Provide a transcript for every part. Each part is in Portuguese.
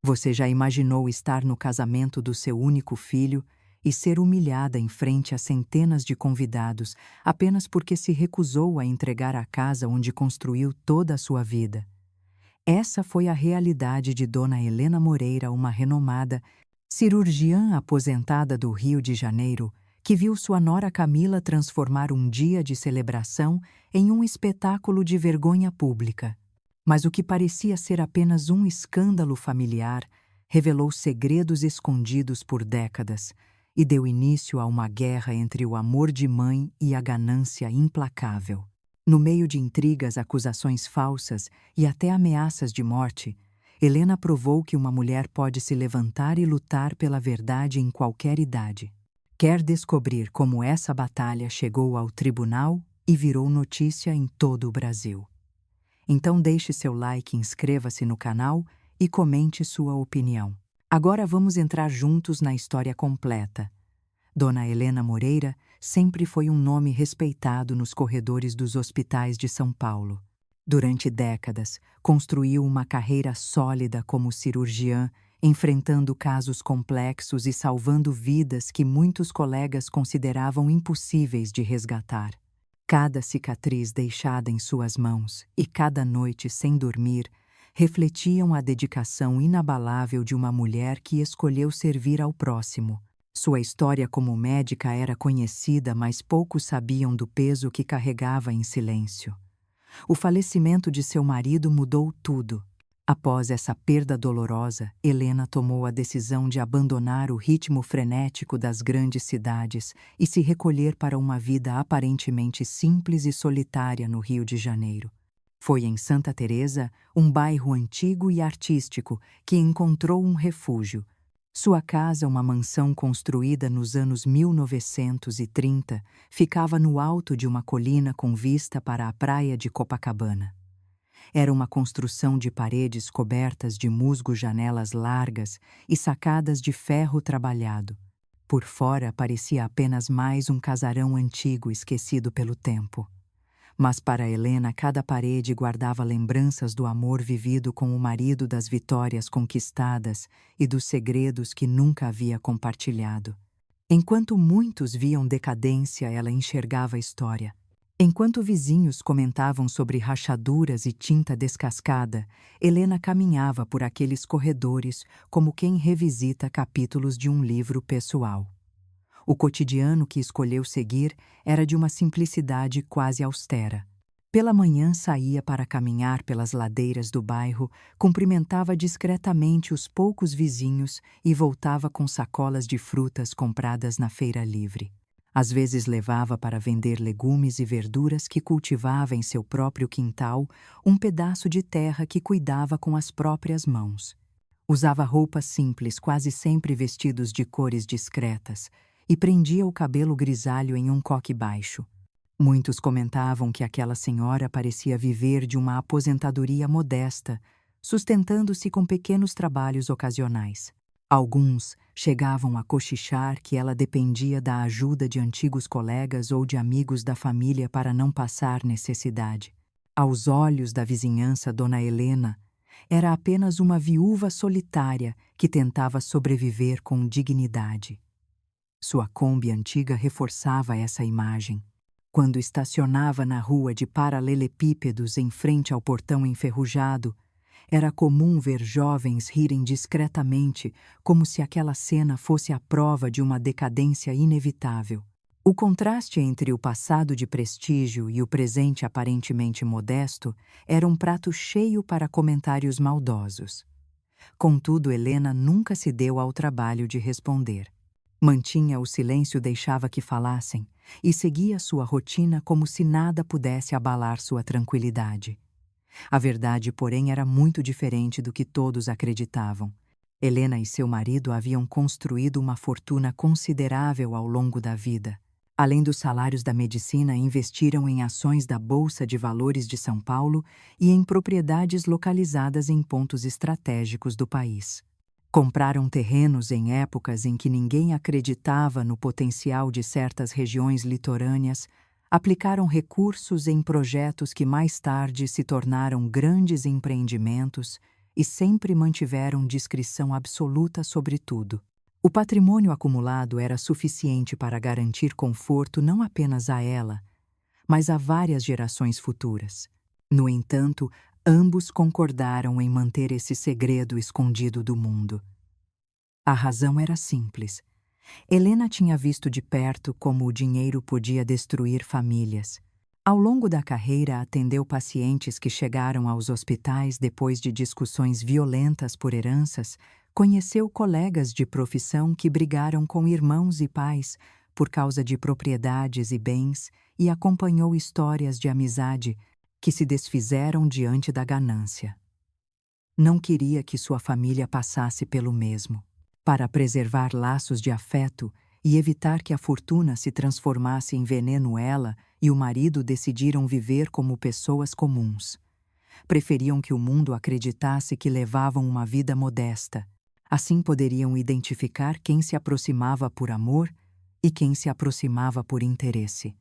Você já imaginou estar no casamento do seu único filho e ser humilhada em frente a centenas de convidados apenas porque se recusou a entregar a casa onde construiu toda a sua vida? Essa foi a realidade de Dona Helena Moreira, uma renomada cirurgiã aposentada do Rio de Janeiro, que viu sua nora Camila transformar um dia de celebração em um espetáculo de vergonha pública. Mas o que parecia ser apenas um escândalo familiar revelou segredos escondidos por décadas e deu início a uma guerra entre o amor de mãe e a ganância implacável. No meio de intrigas, acusações falsas e até ameaças de morte, Helena provou que uma mulher pode se levantar e lutar pela verdade em qualquer idade. Quer descobrir como essa batalha chegou ao tribunal e virou notícia em todo o Brasil? Então deixe seu like, inscreva-se no canal e comente sua opinião. Agora vamos entrar juntos na história completa. Dona Helena Moreira sempre foi um nome respeitado nos corredores dos hospitais de São Paulo. Durante décadas, construiu uma carreira sólida como cirurgiã, enfrentando casos complexos e salvando vidas que muitos colegas consideravam impossíveis de resgatar. Cada cicatriz deixada em suas mãos e cada noite sem dormir refletiam a dedicação inabalável de uma mulher que escolheu servir ao próximo. Sua história como médica era conhecida, mas poucos sabiam do peso que carregava em silêncio. O falecimento de seu marido mudou tudo. Após essa perda dolorosa, Helena tomou a decisão de abandonar o ritmo frenético das grandes cidades e se recolher para uma vida aparentemente simples e solitária no Rio de Janeiro. Foi em Santa Teresa, um bairro antigo e artístico, que encontrou um refúgio. Sua casa, uma mansão construída nos anos 1930, ficava no alto de uma colina com vista para a praia de Copacabana. Era uma construção de paredes cobertas de musgo, janelas largas e sacadas de ferro trabalhado. Por fora parecia apenas mais um casarão antigo esquecido pelo tempo. Mas para Helena, cada parede guardava lembranças do amor vivido com o marido, das vitórias conquistadas e dos segredos que nunca havia compartilhado. Enquanto muitos viam decadência, ela enxergava história. Enquanto vizinhos comentavam sobre rachaduras e tinta descascada, Helena caminhava por aqueles corredores como quem revisita capítulos de um livro pessoal. O cotidiano que escolheu seguir era de uma simplicidade quase austera. Pela manhã saía para caminhar pelas ladeiras do bairro, cumprimentava discretamente os poucos vizinhos e voltava com sacolas de frutas compradas na feira livre. Às vezes levava para vender legumes e verduras que cultivava em seu próprio quintal, um pedaço de terra que cuidava com as próprias mãos. Usava roupas simples, quase sempre vestidos de cores discretas, e prendia o cabelo grisalho em um coque baixo. Muitos comentavam que aquela senhora parecia viver de uma aposentadoria modesta, sustentando-se com pequenos trabalhos ocasionais. Alguns chegavam a cochichar que ela dependia da ajuda de antigos colegas ou de amigos da família para não passar necessidade. Aos olhos da vizinhança, Dona Helena era apenas uma viúva solitária que tentava sobreviver com dignidade. Sua Kombi antiga reforçava essa imagem. Quando estacionava na rua de paralelepípedos em frente ao portão enferrujado, era comum ver jovens rirem discretamente, como se aquela cena fosse a prova de uma decadência inevitável. O contraste entre o passado de prestígio e o presente aparentemente modesto era um prato cheio para comentários maldosos. Contudo, Helena nunca se deu ao trabalho de responder. Mantinha o silêncio, deixava que falassem, e seguia sua rotina como se nada pudesse abalar sua tranquilidade. A verdade, porém, era muito diferente do que todos acreditavam. Helena e seu marido haviam construído uma fortuna considerável ao longo da vida. Além dos salários da medicina, investiram em ações da Bolsa de Valores de São Paulo e em propriedades localizadas em pontos estratégicos do país. Compraram terrenos em épocas em que ninguém acreditava no potencial de certas regiões litorâneas, aplicaram recursos em projetos que mais tarde se tornaram grandes empreendimentos e sempre mantiveram discrição absoluta sobre tudo. O patrimônio acumulado era suficiente para garantir conforto não apenas a ela, mas a várias gerações futuras. No entanto, ambos concordaram em manter esse segredo escondido do mundo. A razão era simples. Helena tinha visto de perto como o dinheiro podia destruir famílias. Ao longo da carreira, atendeu pacientes que chegaram aos hospitais depois de discussões violentas por heranças, conheceu colegas de profissão que brigaram com irmãos e pais por causa de propriedades e bens e acompanhou histórias de amizade que se desfizeram diante da ganância. Não queria que sua família passasse pelo mesmo. Para preservar laços de afeto e evitar que a fortuna se transformasse em veneno, ela e o marido decidiram viver como pessoas comuns. Preferiam que o mundo acreditasse que levavam uma vida modesta. Assim poderiam identificar quem se aproximava por amor e quem se aproximava por interesse.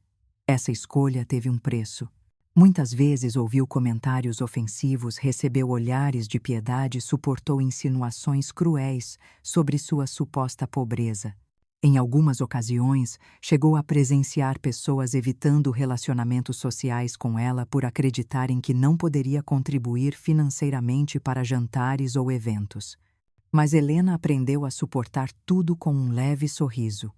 Essa escolha teve um preço. Muitas vezes ouviu comentários ofensivos, recebeu olhares de piedade e suportou insinuações cruéis sobre sua suposta pobreza. Em algumas ocasiões, chegou a presenciar pessoas evitando relacionamentos sociais com ela por acreditarem que não poderia contribuir financeiramente para jantares ou eventos. Mas Helena aprendeu a suportar tudo com um leve sorriso.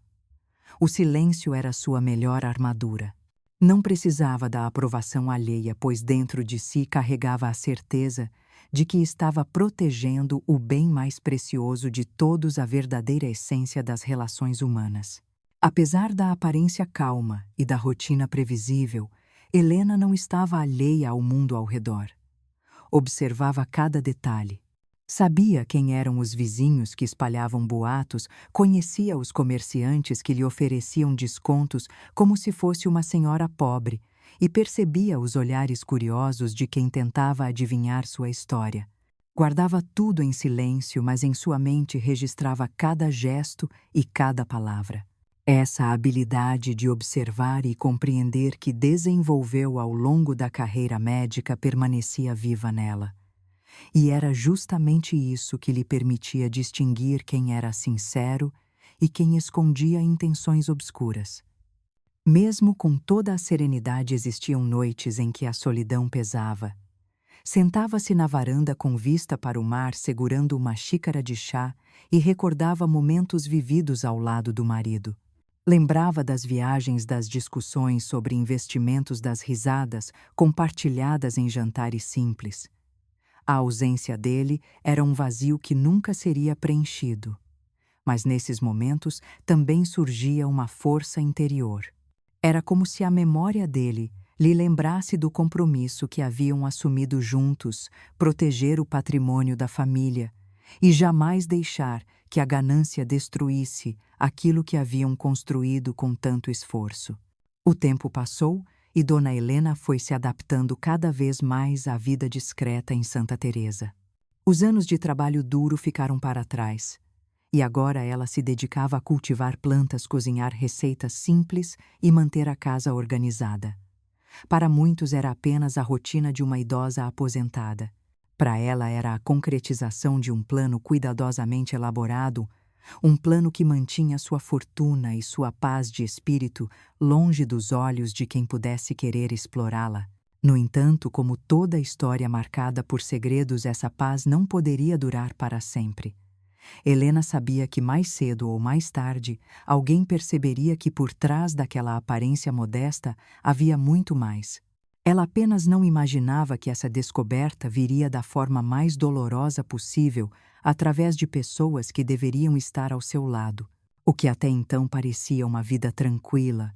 O silêncio era sua melhor armadura. Não precisava da aprovação alheia, pois dentro de si carregava a certeza de que estava protegendo o bem mais precioso de todos, a verdadeira essência das relações humanas. Apesar da aparência calma e da rotina previsível, Helena não estava alheia ao mundo ao redor. Observava cada detalhe. Sabia quem eram os vizinhos que espalhavam boatos, conhecia os comerciantes que lhe ofereciam descontos como se fosse uma senhora pobre e percebia os olhares curiosos de quem tentava adivinhar sua história. Guardava tudo em silêncio, mas em sua mente registrava cada gesto e cada palavra. Essa habilidade de observar e compreender que desenvolveu ao longo da carreira médica permanecia viva nela. E era justamente isso que lhe permitia distinguir quem era sincero e quem escondia intenções obscuras. Mesmo com toda a serenidade, existiam noites em que a solidão pesava. Sentava-se na varanda com vista para o mar, segurando uma xícara de chá, e recordava momentos vividos ao lado do marido. Lembrava das viagens, das discussões sobre investimentos, das risadas compartilhadas em jantares simples. A ausência dele era um vazio que nunca seria preenchido. Mas nesses momentos também surgia uma força interior. Era como se a memória dele lhe lembrasse do compromisso que haviam assumido juntos, proteger o patrimônio da família e jamais deixar que a ganância destruísse aquilo que haviam construído com tanto esforço. O tempo passou e Dona Helena foi se adaptando cada vez mais à vida discreta em Santa Teresa. Os anos de trabalho duro ficaram para trás, e agora ela se dedicava a cultivar plantas, cozinhar receitas simples e manter a casa organizada. Para muitos era apenas a rotina de uma idosa aposentada. Para ela era a concretização de um plano cuidadosamente elaborado, um plano que mantinha sua fortuna e sua paz de espírito longe dos olhos de quem pudesse querer explorá-la. No entanto, como toda história marcada por segredos, essa paz não poderia durar para sempre. Helena sabia que mais cedo ou mais tarde alguém perceberia que por trás daquela aparência modesta havia muito mais. Ela apenas não imaginava que essa descoberta viria da forma mais dolorosa possível, através de pessoas que deveriam estar ao seu lado. O que até então parecia uma vida tranquila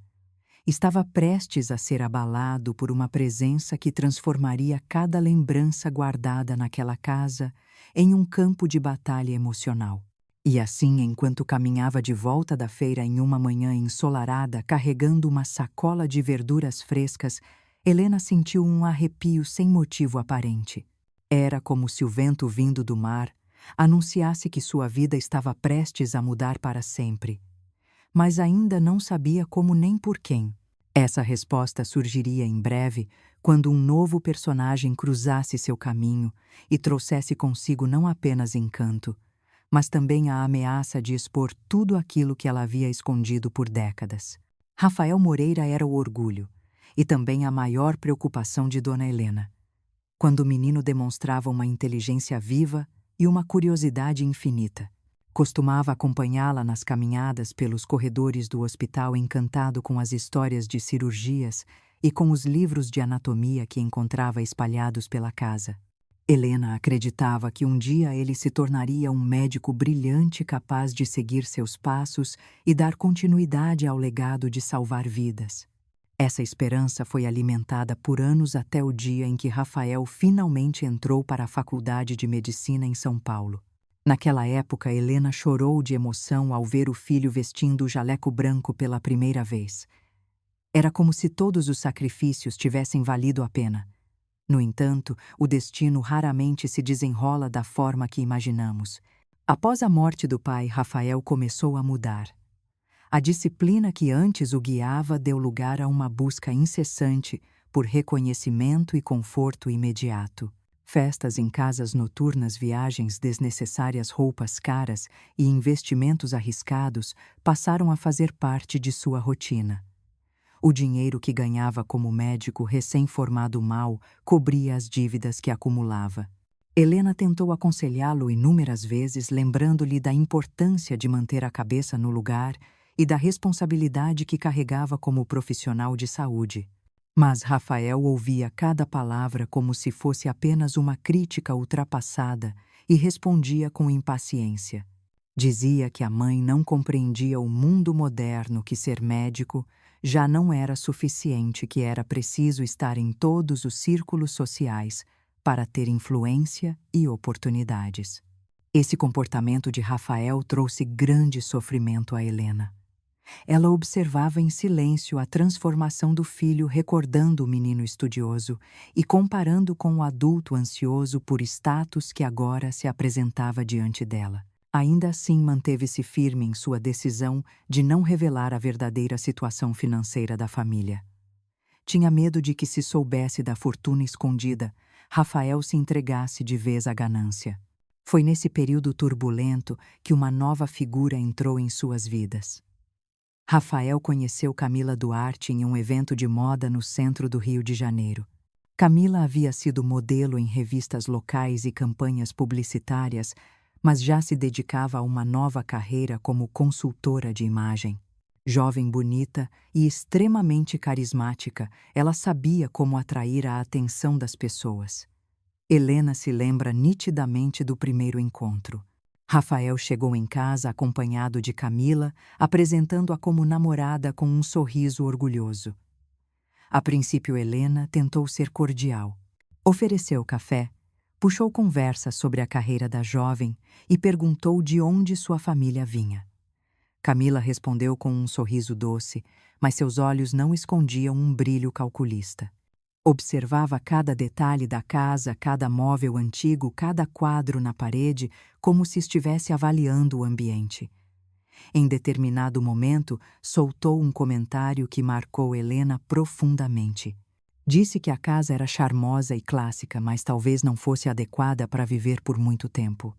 estava prestes a ser abalado por uma presença que transformaria cada lembrança guardada naquela casa em um campo de batalha emocional. E assim, enquanto caminhava de volta da feira em uma manhã ensolarada, carregando uma sacola de verduras frescas, Helena sentiu um arrepio sem motivo aparente. Era como se o vento vindo do mar anunciasse que sua vida estava prestes a mudar para sempre. Mas ainda não sabia como nem por quem. Essa resposta surgiria em breve quando um novo personagem cruzasse seu caminho e trouxesse consigo não apenas encanto, mas também a ameaça de expor tudo aquilo que ela havia escondido por décadas. Rafael Moreira era o orgulho e também a maior preocupação de Dona Helena. Quando o menino demonstrava uma inteligência viva e uma curiosidade infinita. Costumava acompanhá-la nas caminhadas pelos corredores do hospital, encantado com as histórias de cirurgias e com os livros de anatomia que encontrava espalhados pela casa. Helena acreditava que um dia ele se tornaria um médico brilhante capaz de seguir seus passos e dar continuidade ao legado de salvar vidas. Essa esperança foi alimentada por anos até o dia em que Rafael finalmente entrou para a Faculdade de Medicina em São Paulo. Naquela época, Helena chorou de emoção ao ver o filho vestindo o jaleco branco pela primeira vez. Era como se todos os sacrifícios tivessem valido a pena. No entanto, o destino raramente se desenrola da forma que imaginamos. Após a morte do pai, Rafael começou a mudar. A disciplina que antes o guiava deu lugar a uma busca incessante por reconhecimento e conforto imediato. Festas em casas noturnas, viagens desnecessárias, roupas caras e investimentos arriscados passaram a fazer parte de sua rotina. O dinheiro que ganhava como médico recém-formado mal cobria as dívidas que acumulava. Helena tentou aconselhá-lo inúmeras vezes, lembrando-lhe da importância de manter a cabeça no lugar e da responsabilidade que carregava como profissional de saúde. Mas Rafael ouvia cada palavra como se fosse apenas uma crítica ultrapassada e respondia com impaciência. Dizia que a mãe não compreendia o mundo moderno, que ser médico já não era suficiente, que era preciso estar em todos os círculos sociais para ter influência e oportunidades. Esse comportamento de Rafael trouxe grande sofrimento a Helena. Ela observava em silêncio a transformação do filho, recordando o menino estudioso e comparando com o adulto ansioso por status que agora se apresentava diante dela. Ainda assim, manteve-se firme em sua decisão de não revelar a verdadeira situação financeira da família. Tinha medo de que, se soubesse da fortuna escondida, Rafael se entregasse de vez à ganância. Foi nesse período turbulento que uma nova figura entrou em suas vidas. Rafael conheceu Camila Duarte em um evento de moda no centro do Rio de Janeiro. Camila havia sido modelo em revistas locais e campanhas publicitárias, mas já se dedicava a uma nova carreira como consultora de imagem. Jovem, bonita e extremamente carismática, ela sabia como atrair a atenção das pessoas. Helena se lembra nitidamente do primeiro encontro. Rafael chegou em casa acompanhado de Camila, apresentando-a como namorada com um sorriso orgulhoso. A princípio, Helena tentou ser cordial. Ofereceu café, puxou conversa sobre a carreira da jovem e perguntou de onde sua família vinha. Camila respondeu com um sorriso doce, mas seus olhos não escondiam um brilho calculista. Observava cada detalhe da casa, cada móvel antigo, cada quadro na parede, como se estivesse avaliando o ambiente. Em determinado momento, soltou um comentário que marcou Helena profundamente. Disse que a casa era charmosa e clássica, mas talvez não fosse adequada para viver por muito tempo.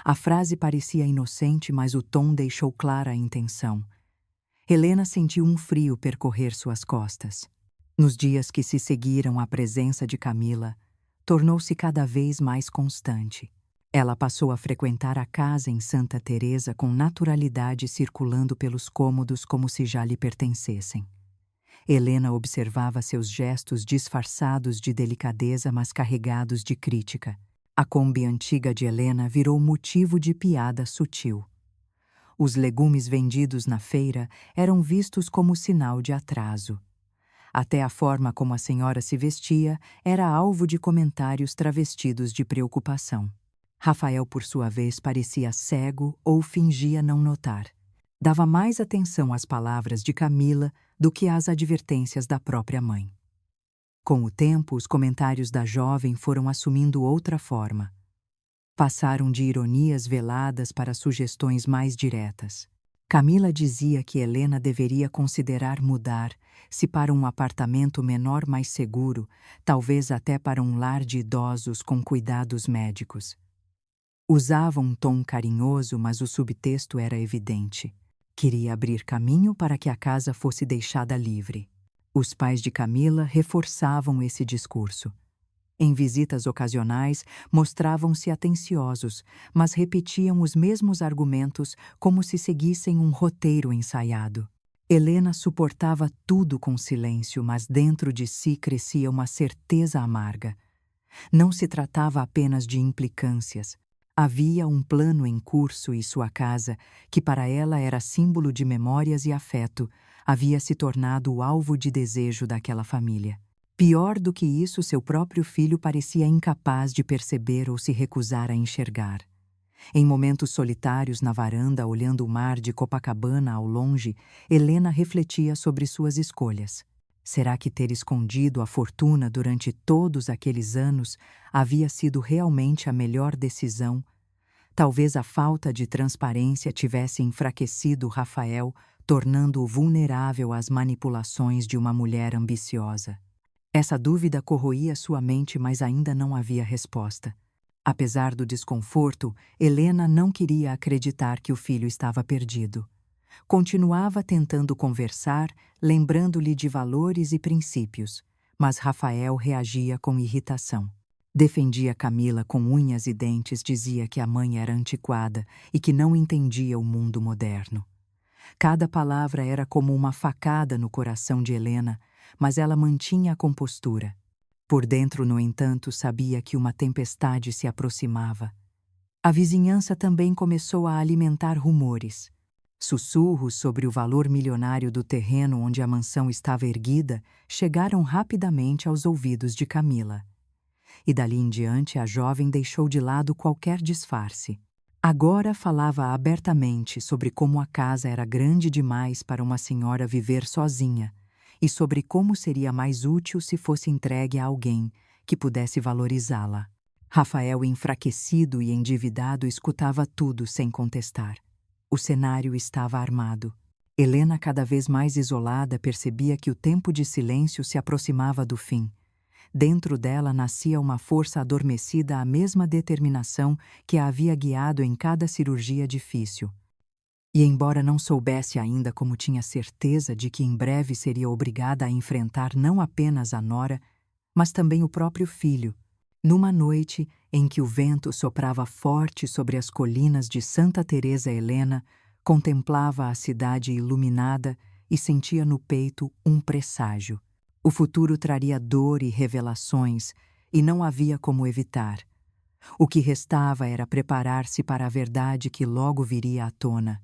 A frase parecia inocente, mas o tom deixou clara a intenção. Helena sentiu um frio percorrer suas costas. Nos dias que se seguiram à presença de Camila, tornou-se cada vez mais constante. Ela passou a frequentar a casa em Santa Teresa com naturalidade, circulando pelos cômodos como se já lhe pertencessem. Helena observava seus gestos disfarçados de delicadeza, mas carregados de crítica. A Kombi antiga de Helena virou motivo de piada sutil. Os legumes vendidos na feira eram vistos como sinal de atraso. Até a forma como a senhora se vestia era alvo de comentários travestidos de preocupação. Rafael, por sua vez, parecia cego ou fingia não notar. Dava mais atenção às palavras de Camila do que às advertências da própria mãe. Com o tempo, os comentários da jovem foram assumindo outra forma. Passaram de ironias veladas para sugestões mais diretas. Camila dizia que Helena deveria considerar mudar, se para um apartamento menor mais seguro, talvez até para um lar de idosos com cuidados médicos. Usava um tom carinhoso, mas o subtexto era evidente. Queria abrir caminho para que a casa fosse deixada livre. Os pais de Camila reforçavam esse discurso. Em visitas ocasionais, mostravam-se atenciosos, mas repetiam os mesmos argumentos como se seguissem um roteiro ensaiado. Helena suportava tudo com silêncio, mas dentro de si crescia uma certeza amarga. Não se tratava apenas de implicâncias. Havia um plano em curso e sua casa, que para ela era símbolo de memórias e afeto, havia se tornado o alvo de desejo daquela família. Pior do que isso, seu próprio filho parecia incapaz de perceber ou se recusar a enxergar. Em momentos solitários na varanda, olhando o mar de Copacabana ao longe, Helena refletia sobre suas escolhas. Será que ter escondido a fortuna durante todos aqueles anos havia sido realmente a melhor decisão? Talvez a falta de transparência tivesse enfraquecido Rafael, tornando-o vulnerável às manipulações de uma mulher ambiciosa. Essa dúvida corroía sua mente, mas ainda não havia resposta. Apesar do desconforto, Helena não queria acreditar que o filho estava perdido. Continuava tentando conversar, lembrando-lhe de valores e princípios, mas Rafael reagia com irritação. Defendia Camila com unhas e dentes, dizia que a mãe era antiquada e que não entendia o mundo moderno. Cada palavra era como uma facada no coração de Helena, mas ela mantinha a compostura. Por dentro, no entanto, sabia que uma tempestade se aproximava. A vizinhança também começou a alimentar rumores. Sussurros sobre o valor milionário do terreno onde a mansão estava erguida chegaram rapidamente aos ouvidos de Camila. E dali em diante a jovem deixou de lado qualquer disfarce. Agora falava abertamente sobre como a casa era grande demais para uma senhora viver sozinha e sobre como seria mais útil se fosse entregue a alguém que pudesse valorizá-la. Rafael, enfraquecido e endividado, escutava tudo sem contestar. O cenário estava armado. Helena, cada vez mais isolada, percebia que o tempo de silêncio se aproximava do fim. Dentro dela nascia uma força adormecida, a mesma determinação que a havia guiado em cada cirurgia difícil. E embora não soubesse ainda, como tinha certeza de que em breve seria obrigada a enfrentar não apenas a nora, mas também o próprio filho, numa noite em que o vento soprava forte sobre as colinas de Santa Teresa, Helena contemplava a cidade iluminada e sentia no peito um presságio. O futuro traria dor e revelações, e não havia como evitar. O que restava era preparar-se para a verdade que logo viria à tona.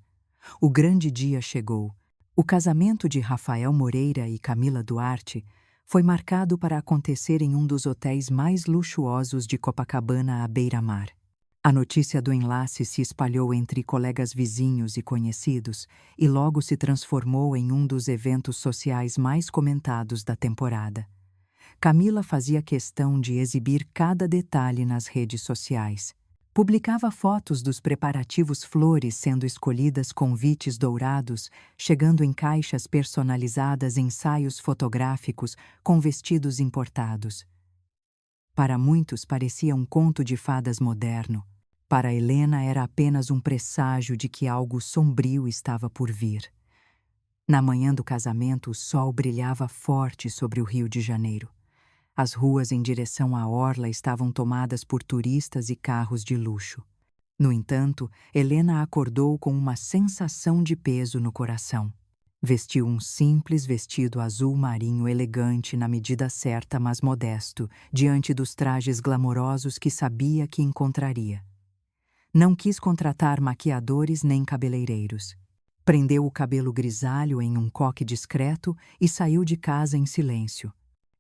O grande dia chegou. O casamento de Rafael Moreira e Camila Duarte foi marcado para acontecer em um dos hotéis mais luxuosos de Copacabana, à beira-mar. A notícia do enlace se espalhou entre colegas vizinhos e conhecidos e logo se transformou em um dos eventos sociais mais comentados da temporada. Camila fazia questão de exibir cada detalhe nas redes sociais. Publicava fotos dos preparativos, flores sendo escolhidas, convites dourados, chegando em caixas personalizadas, ensaios fotográficos com vestidos importados. Para muitos parecia um conto de fadas moderno. Para Helena era apenas um presságio de que algo sombrio estava por vir. Na manhã do casamento, o sol brilhava forte sobre o Rio de Janeiro. As ruas em direção à orla estavam tomadas por turistas e carros de luxo. No entanto, Helena acordou com uma sensação de peso no coração. Vestiu um simples vestido azul marinho elegante na medida certa, mas modesto, diante dos trajes glamourosos que sabia que encontraria. Não quis contratar maquiadores nem cabeleireiros. Prendeu o cabelo grisalho em um coque discreto e saiu de casa em silêncio.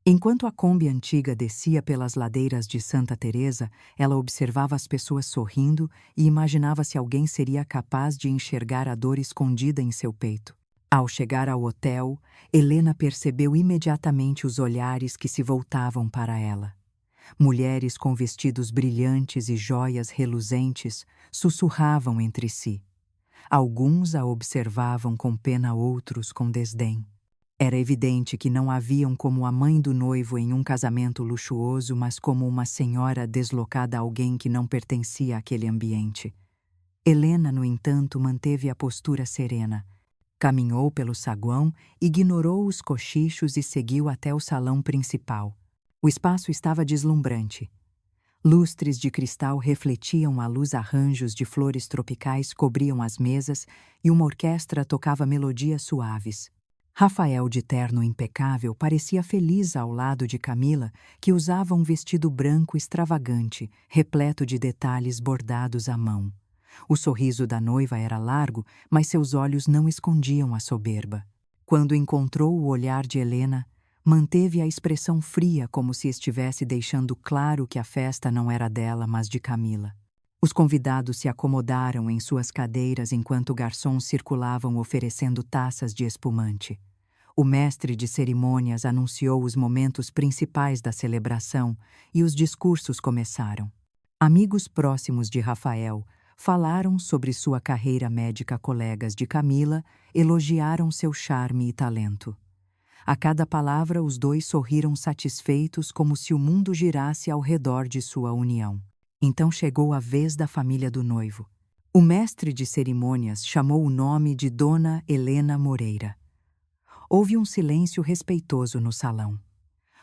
Enquanto a Kombi antiga descia pelas ladeiras de Santa Teresa, ela observava as pessoas sorrindo e imaginava se alguém seria capaz de enxergar a dor escondida em seu peito. Ao chegar ao hotel, Helena percebeu imediatamente os olhares que se voltavam para ela. Mulheres com vestidos brilhantes e joias reluzentes sussurravam entre si. Alguns a observavam com pena, outros com desdém. Era evidente que não a viam como a mãe do noivo em um casamento luxuoso, mas como uma senhora deslocada a alguém que não pertencia àquele ambiente. Helena, no entanto, manteve a postura serena. Caminhou pelo saguão, ignorou os cochichos e seguiu até o salão principal. O espaço estava deslumbrante. Lustres de cristal refletiam à luz, arranjos de flores tropicais cobriam as mesas e uma orquestra tocava melodias suaves. Rafael, de terno impecável, parecia feliz ao lado de Camila, que usava um vestido branco extravagante, repleto de detalhes bordados à mão. O sorriso da noiva era largo, mas seus olhos não escondiam a soberba. Quando encontrou o olhar de Helena, manteve a expressão fria, como se estivesse deixando claro que a festa não era dela, mas de Camila. Os convidados se acomodaram em suas cadeiras enquanto garçons circulavam oferecendo taças de espumante. O mestre de cerimônias anunciou os momentos principais da celebração e os discursos começaram. Amigos próximos de Rafael falaram sobre sua carreira médica, colegas de Camila elogiaram seu charme e talento. A cada palavra, os dois sorriram satisfeitos, como se o mundo girasse ao redor de sua união. Então chegou a vez da família do noivo. O mestre de cerimônias chamou o nome de Dona Helena Moreira. Houve um silêncio respeitoso no salão.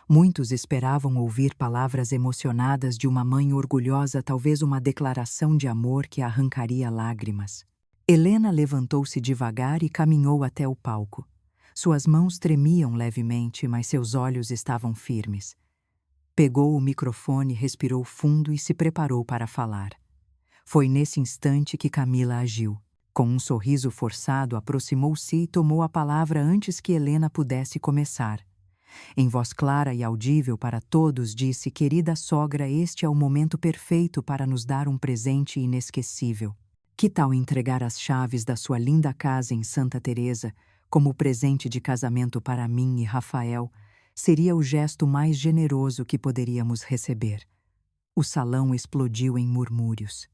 Muitos esperavam ouvir palavras emocionadas de uma mãe orgulhosa, talvez uma declaração de amor que arrancaria lágrimas. Helena levantou-se devagar e caminhou até o palco. Suas mãos tremiam levemente, mas seus olhos estavam firmes. Pegou o microfone, respirou fundo e se preparou para falar. Foi nesse instante que Camila agiu. Com um sorriso forçado, aproximou-se e tomou a palavra antes que Helena pudesse começar. Em voz clara e audível para todos, disse: "Querida sogra, este é o momento perfeito para nos dar um presente inesquecível. Que tal entregar as chaves da sua linda casa em Santa Teresa como presente de casamento para mim e Rafael? Seria o gesto mais generoso que poderíamos receber." O salão explodiu em murmúrios.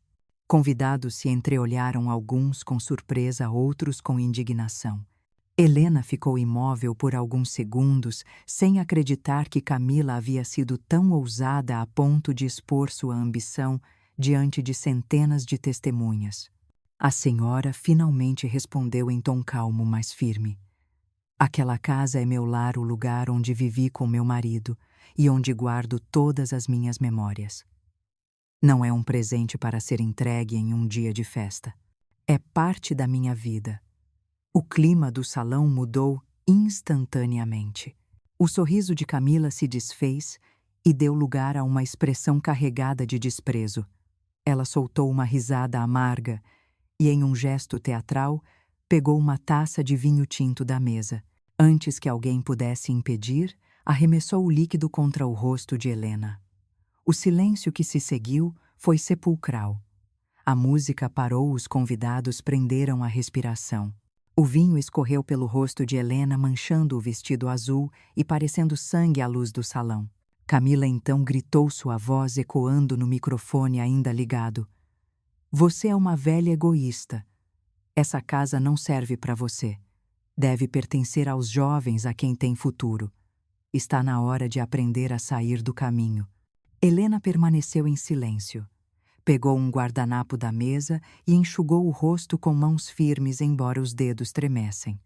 Convidados se entreolharam, alguns com surpresa, outros com indignação. Helena ficou imóvel por alguns segundos, sem acreditar que Camila havia sido tão ousada a ponto de expor sua ambição diante de centenas de testemunhas. A senhora finalmente respondeu em tom calmo, mas firme: "Aquela casa é meu lar, o lugar onde vivi com meu marido e onde guardo todas as minhas memórias. Não é um presente para ser entregue em um dia de festa. É parte da minha vida." O clima do salão mudou instantaneamente. O sorriso de Camila se desfez e deu lugar a uma expressão carregada de desprezo. Ela soltou uma risada amarga e, em um gesto teatral, pegou uma taça de vinho tinto da mesa. Antes que alguém pudesse impedir, arremessou o líquido contra o rosto de Helena. O silêncio que se seguiu foi sepulcral. A música parou, os convidados prenderam a respiração. O vinho escorreu pelo rosto de Helena, manchando o vestido azul e parecendo sangue à luz do salão. Camila então gritou, sua voz ecoando no microfone ainda ligado: "Você é uma velha egoísta. Essa casa não serve para você. Deve pertencer aos jovens, a quem tem futuro. Está na hora de aprender a sair do caminho." Helena permaneceu em silêncio. Pegou um guardanapo da mesa e enxugou o rosto com mãos firmes, embora os dedos tremessem.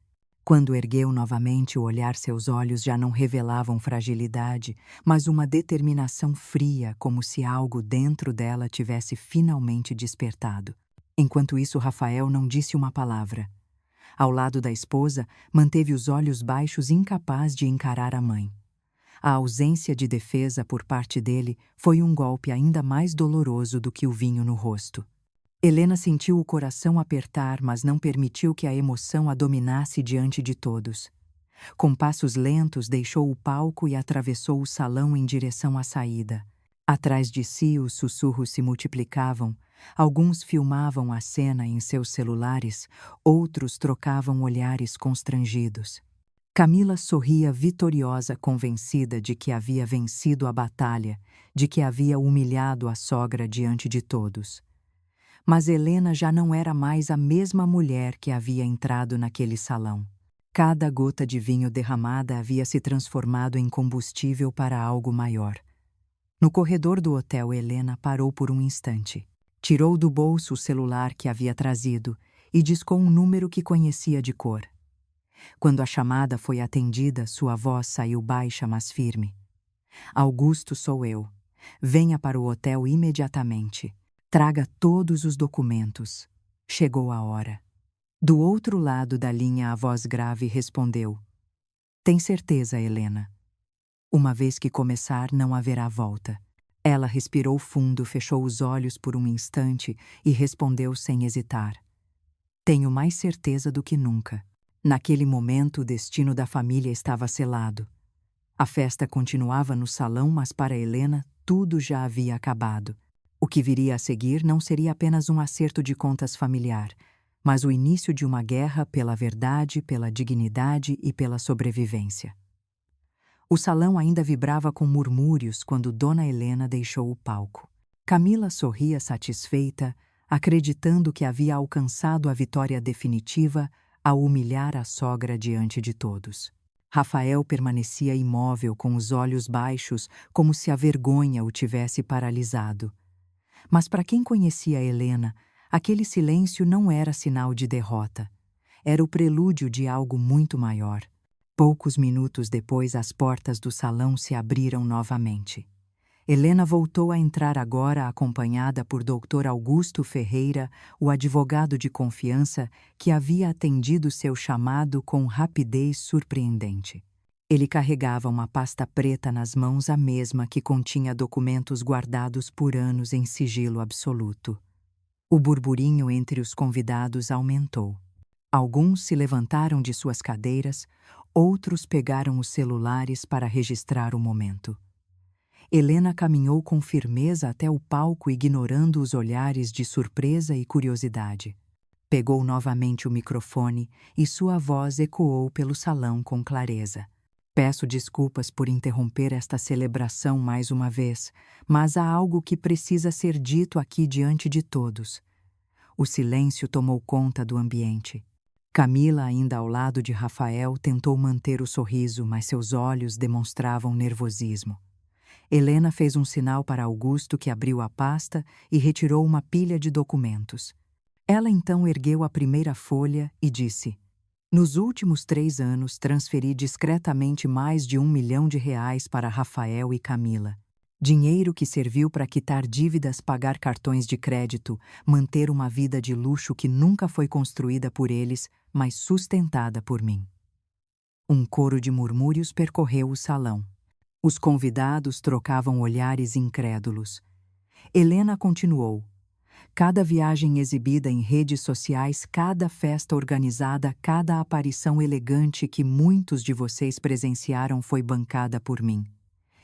Quando ergueu novamente o olhar, seus olhos já não revelavam fragilidade, mas uma determinação fria, como se algo dentro dela tivesse finalmente despertado. Enquanto isso, Rafael não disse uma palavra. Ao lado da esposa, manteve os olhos baixos, incapaz de encarar a mãe. A ausência de defesa por parte dele foi um golpe ainda mais doloroso do que o vinho no rosto. Helena sentiu o coração apertar, mas não permitiu que a emoção a dominasse diante de todos. Com passos lentos, deixou o palco e atravessou o salão em direção à saída. Atrás de si, os sussurros se multiplicavam. Alguns filmavam a cena em seus celulares, outros trocavam olhares constrangidos. Camila sorria vitoriosa, convencida de que havia vencido a batalha, de que havia humilhado a sogra diante de todos. Mas Helena já não era mais a mesma mulher que havia entrado naquele salão. Cada gota de vinho derramada havia se transformado em combustível para algo maior. No corredor do hotel, Helena parou por um instante. Tirou do bolso o celular que havia trazido e discou um número que conhecia de cor. Quando a chamada foi atendida, sua voz saiu baixa, mas firme. Augusto, sou eu. Venha para o hotel imediatamente. Traga todos os documentos. Chegou a hora. Do outro lado da linha, a voz grave respondeu: Tem certeza, Helena? Uma vez que começar, não haverá volta. Ela respirou fundo, fechou os olhos por um instante e respondeu sem hesitar: Tenho mais certeza do que nunca. Naquele momento, o destino da família estava selado. A festa continuava no salão, mas para Helena tudo já havia acabado. O que viria a seguir não seria apenas um acerto de contas familiar, mas o início de uma guerra pela verdade, pela dignidade e pela sobrevivência. O salão ainda vibrava com murmúrios quando Dona Helena deixou o palco. Camila sorria satisfeita, acreditando que havia alcançado a vitória definitiva ao humilhar a sogra diante de todos. Rafael permanecia imóvel, com os olhos baixos, como se a vergonha o tivesse paralisado. Mas para quem conhecia Helena, aquele silêncio não era sinal de derrota. Era o prelúdio de algo muito maior. Poucos minutos depois, as portas do salão se abriram novamente. Helena voltou a entrar agora acompanhada por Dr. Augusto Ferreira, o advogado de confiança que havia atendido seu chamado com rapidez surpreendente. Ele carregava uma pasta preta nas mãos, a mesma que continha documentos guardados por anos em sigilo absoluto. O burburinho entre os convidados aumentou. Alguns se levantaram de suas cadeiras, outros pegaram os celulares para registrar o momento. Helena caminhou com firmeza até o palco, ignorando os olhares de surpresa e curiosidade. Pegou novamente o microfone e sua voz ecoou pelo salão com clareza. Peço desculpas por interromper esta celebração mais uma vez, mas há algo que precisa ser dito aqui diante de todos. O silêncio tomou conta do ambiente. Camila, ainda ao lado de Rafael, tentou manter o sorriso, mas seus olhos demonstravam nervosismo. Helena fez um sinal para Augusto, que abriu a pasta e retirou uma pilha de documentos. Ela então ergueu a primeira folha e disse: Nos últimos 3 anos, transferi discretamente mais de R$ 1 milhão para Rafael e Camila. Dinheiro que serviu para quitar dívidas, pagar cartões de crédito, manter uma vida de luxo que nunca foi construída por eles, mas sustentada por mim. Um coro de murmúrios percorreu o salão. Os convidados trocavam olhares incrédulos. Helena continuou: Cada viagem exibida em redes sociais, cada festa organizada, cada aparição elegante que muitos de vocês presenciaram foi bancada por mim.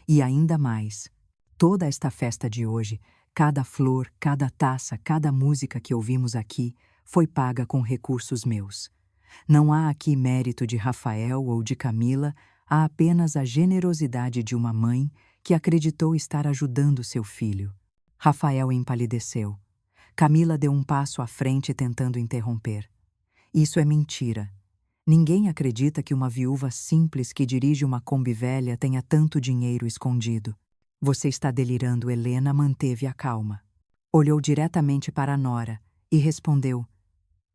E ainda mais, toda esta festa de hoje, cada flor, cada taça, cada música que ouvimos aqui, foi paga com recursos meus. Não há aqui mérito de Rafael ou de Camila, há apenas a generosidade de uma mãe que acreditou estar ajudando seu filho. Rafael empalideceu. Camila deu um passo à frente tentando interromper. Isso é mentira. Ninguém acredita que uma viúva simples que dirige uma Kombi velha tenha tanto dinheiro escondido. Você está delirando. Helena manteve a calma. Olhou diretamente para a nora e respondeu: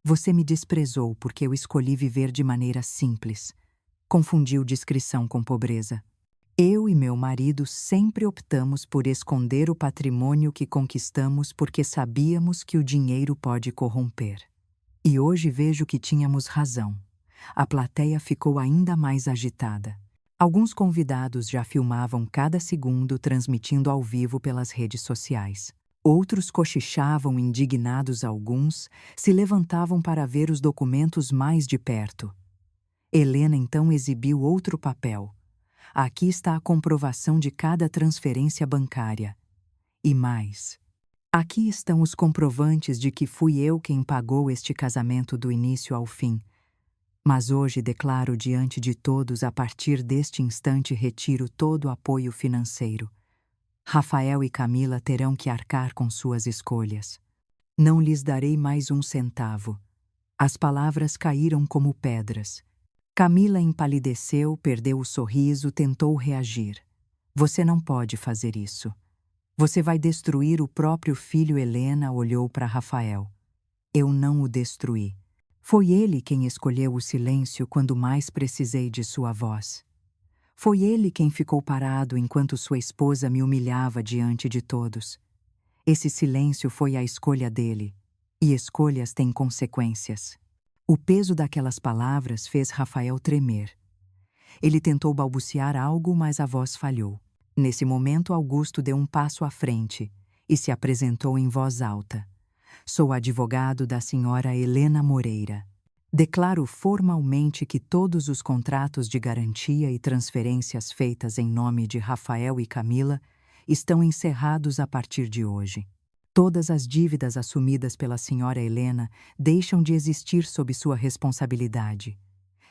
Você me desprezou porque eu escolhi viver de maneira simples. Confundiu discrição com pobreza. Eu e meu marido sempre optamos por esconder o patrimônio que conquistamos porque sabíamos que o dinheiro pode corromper. E hoje vejo que tínhamos razão. A plateia ficou ainda mais agitada. Alguns convidados já filmavam cada segundo, transmitindo ao vivo pelas redes sociais. Outros cochichavam indignados, alguns se levantavam para ver os documentos mais de perto. Helena então exibiu outro papel. Aqui está a comprovação de cada transferência bancária. E mais. Aqui estão os comprovantes de que fui eu quem pagou este casamento do início ao fim. Mas hoje declaro diante de todos, a partir deste instante retiro todo o apoio financeiro. Rafael e Camila terão que arcar com suas escolhas. Não lhes darei mais um centavo. As palavras caíram como pedras. Camila empalideceu, perdeu o sorriso, tentou reagir. Você não pode fazer isso. Você vai destruir o próprio filho. Helena olhou para Rafael. Eu não o destruí. Foi ele quem escolheu o silêncio quando mais precisei de sua voz. Foi ele quem ficou parado enquanto sua esposa me humilhava diante de todos. Esse silêncio foi a escolha dele. E escolhas têm consequências. O peso daquelas palavras fez Rafael tremer. Ele tentou balbuciar algo, mas a voz falhou. Nesse momento, Augusto deu um passo à frente e se apresentou em voz alta. Sou advogado da senhora Helena Moreira. Declaro formalmente que todos os contratos de garantia e transferências feitas em nome de Rafael e Camila estão encerrados a partir de hoje. Todas as dívidas assumidas pela senhora Helena deixam de existir sob sua responsabilidade.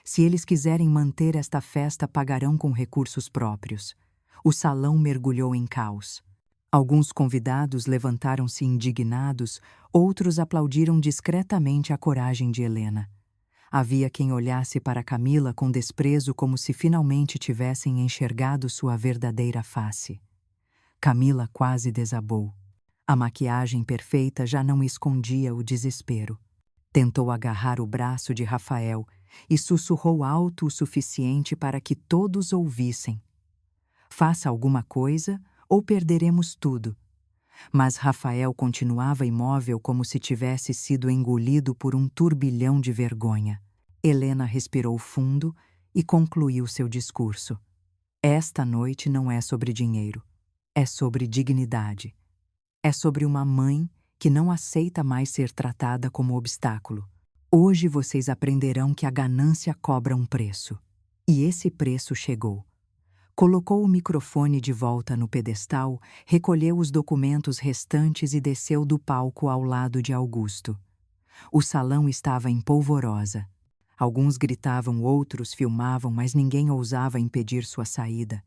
Se eles quiserem manter esta festa, pagarão com recursos próprios. O salão mergulhou em caos. Alguns convidados levantaram-se indignados, outros aplaudiram discretamente a coragem de Helena. Havia quem olhasse para Camila com desprezo, como se finalmente tivessem enxergado sua verdadeira face. Camila quase desabou. A maquiagem perfeita já não escondia o desespero. Tentou agarrar o braço de Rafael e sussurrou alto o suficiente para que todos ouvissem. Faça alguma coisa ou perderemos tudo. Mas Rafael continuava imóvel, como se tivesse sido engolido por um turbilhão de vergonha. Helena respirou fundo e concluiu seu discurso. Esta noite não é sobre dinheiro. É sobre dignidade. É sobre uma mãe que não aceita mais ser tratada como obstáculo. Hoje vocês aprenderão que a ganância cobra um preço. E esse preço chegou. Colocou o microfone de volta no pedestal, recolheu os documentos restantes e desceu do palco ao lado de Augusto. O salão estava em polvorosa. Alguns gritavam, outros filmavam, mas ninguém ousava impedir sua saída.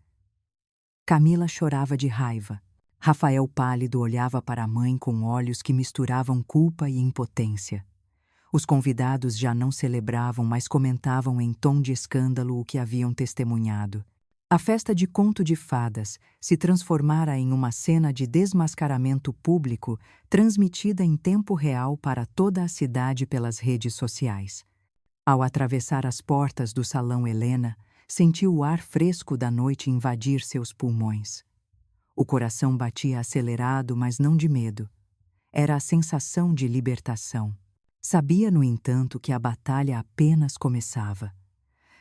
Camila chorava de raiva. Rafael, pálido, olhava para a mãe com olhos que misturavam culpa e impotência. Os convidados já não celebravam, mas comentavam em tom de escândalo o que haviam testemunhado. A festa de conto de fadas se transformara em uma cena de desmascaramento público transmitida em tempo real para toda a cidade pelas redes sociais. Ao atravessar as portas do salão, Helena sentiu o ar fresco da noite invadir seus pulmões. O coração batia acelerado, mas não de medo. Era a sensação de libertação. Sabia, no entanto, que a batalha apenas começava.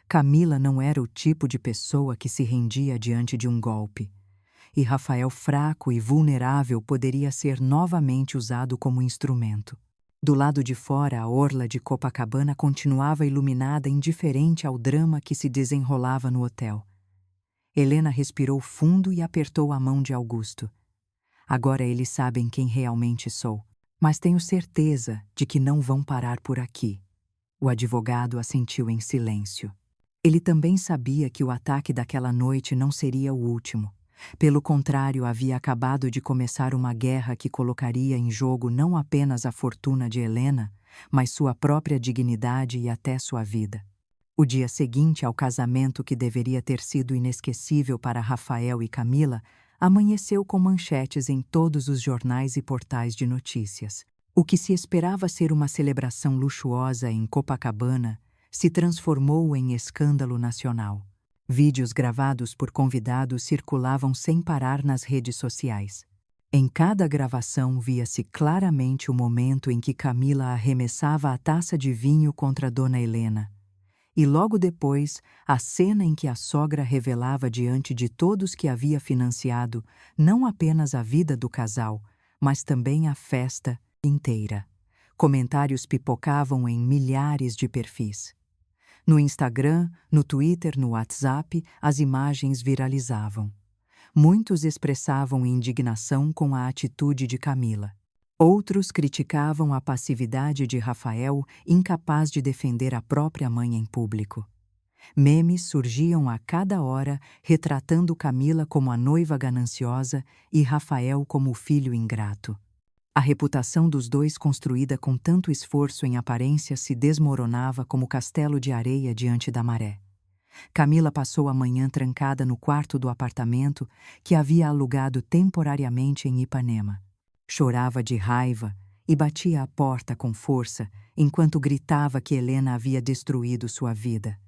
Camila não era o tipo de pessoa que se rendia diante de um golpe. E Rafael, fraco e vulnerável, poderia ser novamente usado como instrumento. Do lado de fora, a orla de Copacabana continuava iluminada, indiferente ao drama que se desenrolava no hotel. Helena respirou fundo e apertou a mão de Augusto. Agora eles sabem quem realmente sou, mas tenho certeza de que não vão parar por aqui. O advogado assentiu em silêncio. Ele também sabia que o ataque daquela noite não seria o último. Pelo contrário, havia acabado de começar uma guerra que colocaria em jogo não apenas a fortuna de Helena, mas sua própria dignidade e até sua vida. O dia seguinte ao casamento, que deveria ter sido inesquecível para Rafael e Camila, amanheceu com manchetes em todos os jornais e portais de notícias. O que se esperava ser uma celebração luxuosa em Copacabana se transformou em escândalo nacional. Vídeos gravados por convidados circulavam sem parar nas redes sociais. Em cada gravação via-se claramente o momento em que Camila arremessava a taça de vinho contra Dona Helena. E logo depois, a cena em que a sogra revelava diante de todos que havia financiado não apenas a vida do casal, mas também a festa inteira. Comentários pipocavam em milhares de perfis. No Instagram, no Twitter, no WhatsApp, as imagens viralizavam. Muitos expressavam indignação com a atitude de Camila. Outros criticavam a passividade de Rafael, incapaz de defender a própria mãe em público. Memes surgiam a cada hora, retratando Camila como a noiva gananciosa e Rafael como o filho ingrato. A reputação dos dois, construída com tanto esforço em aparência, se desmoronava como castelo de areia diante da maré. Camila passou a manhã trancada no quarto do apartamento que havia alugado temporariamente em Ipanema. Chorava de raiva e batia à porta com força, enquanto gritava que Helena havia destruído sua vida.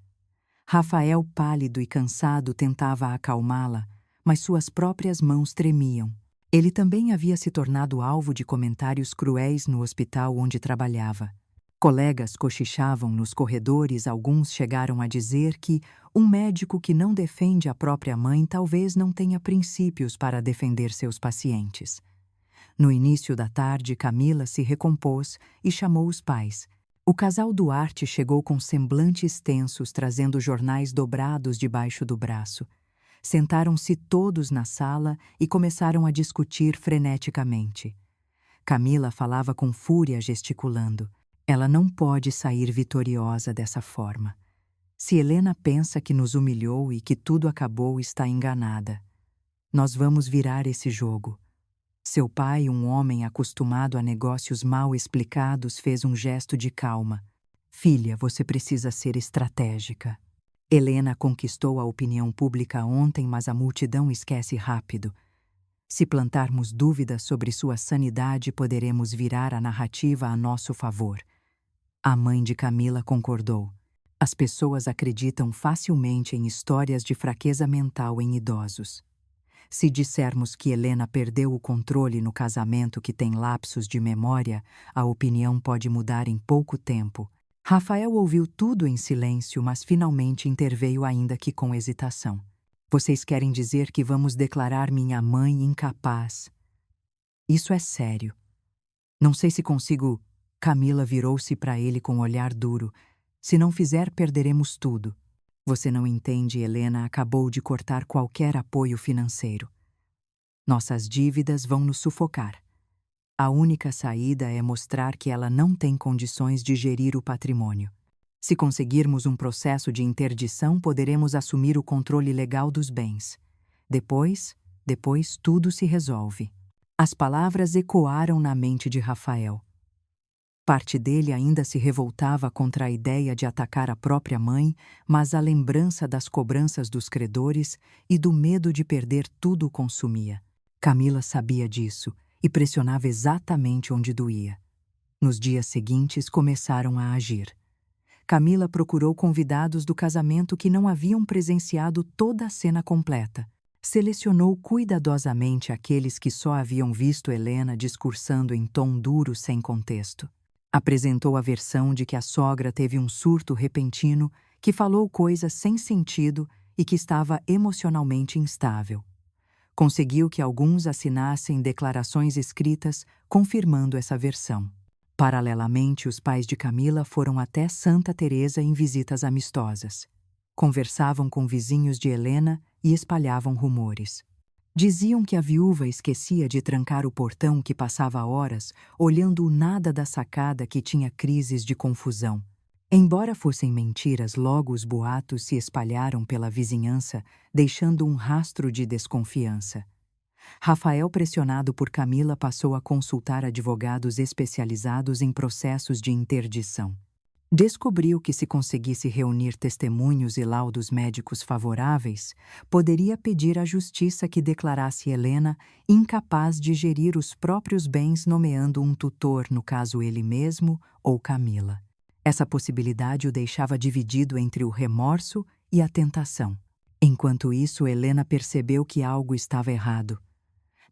Rafael, pálido e cansado, tentava acalmá-la, mas suas próprias mãos tremiam. Ele também havia se tornado alvo de comentários cruéis no hospital onde trabalhava. Colegas cochichavam nos corredores, alguns chegaram a dizer que um médico que não defende a própria mãe talvez não tenha princípios para defender seus pacientes. No início da tarde, Camila se recompôs e chamou os pais. O casal Duarte chegou com semblantes tensos, trazendo jornais dobrados debaixo do braço. Sentaram-se todos na sala e começaram a discutir freneticamente. Camila falava com fúria, gesticulando. Ela não pode sair vitoriosa dessa forma. Se Helena pensa que nos humilhou e que tudo acabou, está enganada. Nós vamos virar esse jogo. Seu pai, um homem acostumado a negócios mal explicados, fez um gesto de calma. Filha, você precisa ser estratégica. Helena conquistou a opinião pública ontem, mas a multidão esquece rápido. Se plantarmos dúvidas sobre sua sanidade, poderemos virar a narrativa a nosso favor. A mãe de Camila concordou. As pessoas acreditam facilmente em histórias de fraqueza mental em idosos. Se dissermos que Helena perdeu o controle no casamento, que tem lapsos de memória, a opinião pode mudar em pouco tempo. Rafael ouviu tudo em silêncio, mas finalmente interveio, ainda que com hesitação. Vocês querem dizer que vamos declarar minha mãe incapaz? Isso é sério. Não sei se consigo... Camila virou-se para ele com um olhar duro. Se não fizer, perderemos tudo. Você não entende, Helena acabou de cortar qualquer apoio financeiro. Nossas dívidas vão nos sufocar. A única saída é mostrar que ela não tem condições de gerir o patrimônio. Se conseguirmos um processo de interdição, poderemos assumir o controle legal dos bens. Depois tudo se resolve. As palavras ecoaram na mente de Rafael. Parte dele ainda se revoltava contra a ideia de atacar a própria mãe, mas a lembrança das cobranças dos credores e do medo de perder tudo o consumia. Camila sabia disso e pressionava exatamente onde doía. Nos dias seguintes, começaram a agir. Camila procurou convidados do casamento que não haviam presenciado toda a cena completa. Selecionou cuidadosamente aqueles que só haviam visto Helena discursando em tom duro, sem contexto. Apresentou a versão de que a sogra teve um surto repentino, que falou coisas sem sentido e que estava emocionalmente instável. Conseguiu que alguns assinassem declarações escritas confirmando essa versão. Paralelamente, os pais de Camila foram até Santa Teresa em visitas amistosas. Conversavam com vizinhos de Helena e espalhavam rumores. Diziam que a viúva esquecia de trancar o portão, que passava horas olhando o nada da sacada, que tinha crises de confusão. Embora fossem mentiras, logo os boatos se espalharam pela vizinhança, deixando um rastro de desconfiança. Rafael, pressionado por Camila, passou a consultar advogados especializados em processos de interdição. Descobriu que, se conseguisse reunir testemunhos e laudos médicos favoráveis, poderia pedir à justiça que declarasse Helena incapaz de gerir os próprios bens, nomeando um tutor, no caso ele mesmo ou Camila. Essa possibilidade o deixava dividido entre o remorso e a tentação. Enquanto isso, Helena percebeu que algo estava errado.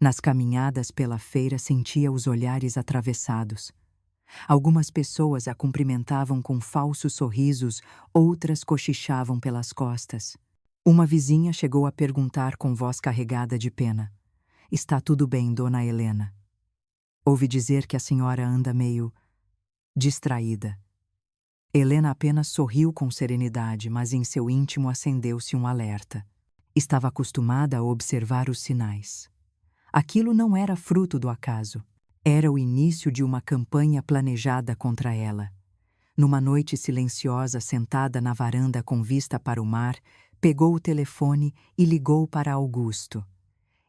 Nas caminhadas pela feira, sentia os olhares atravessados. Algumas pessoas a cumprimentavam com falsos sorrisos, outras cochichavam pelas costas. Uma vizinha chegou a perguntar com voz carregada de pena: "Está tudo bem, dona Helena? Ouvi dizer que a senhora anda meio distraída." Helena apenas sorriu com serenidade, mas em seu íntimo acendeu-se um alerta. Estava acostumada a observar os sinais. Aquilo não era fruto do acaso. Era o início de uma campanha planejada contra ela. Numa noite silenciosa, sentada na varanda com vista para o mar, pegou o telefone e ligou para Augusto.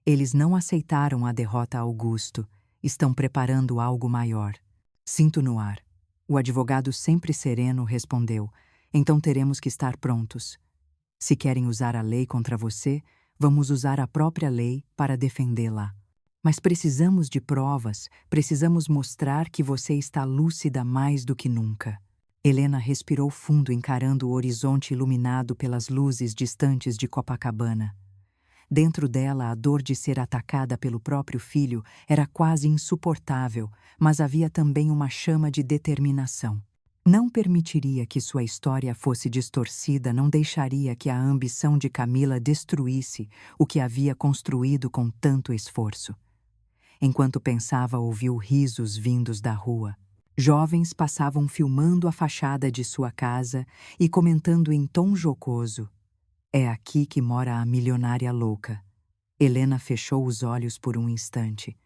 Eles não aceitaram a derrota a Augusto, Estão preparando algo maior. Sinto no ar. O advogado, sempre sereno, respondeu: então teremos que estar prontos. Se querem usar a lei contra você, vamos usar a própria lei para defendê-la. Mas precisamos de provas, precisamos mostrar que você está lúcida mais do que nunca. Helena respirou fundo, encarando o horizonte iluminado pelas luzes distantes de Copacabana. Dentro dela, a dor de ser atacada pelo próprio filho era quase insuportável, mas havia também uma chama de determinação. Não permitiria que sua história fosse distorcida, não deixaria que a ambição de Camila destruísse o que havia construído com tanto esforço. Enquanto pensava, ouviu risos vindos da rua. Jovens passavam filmando a fachada de sua casa e comentando em tom jocoso: é aqui que mora a milionária louca. Helena fechou os olhos por um instante.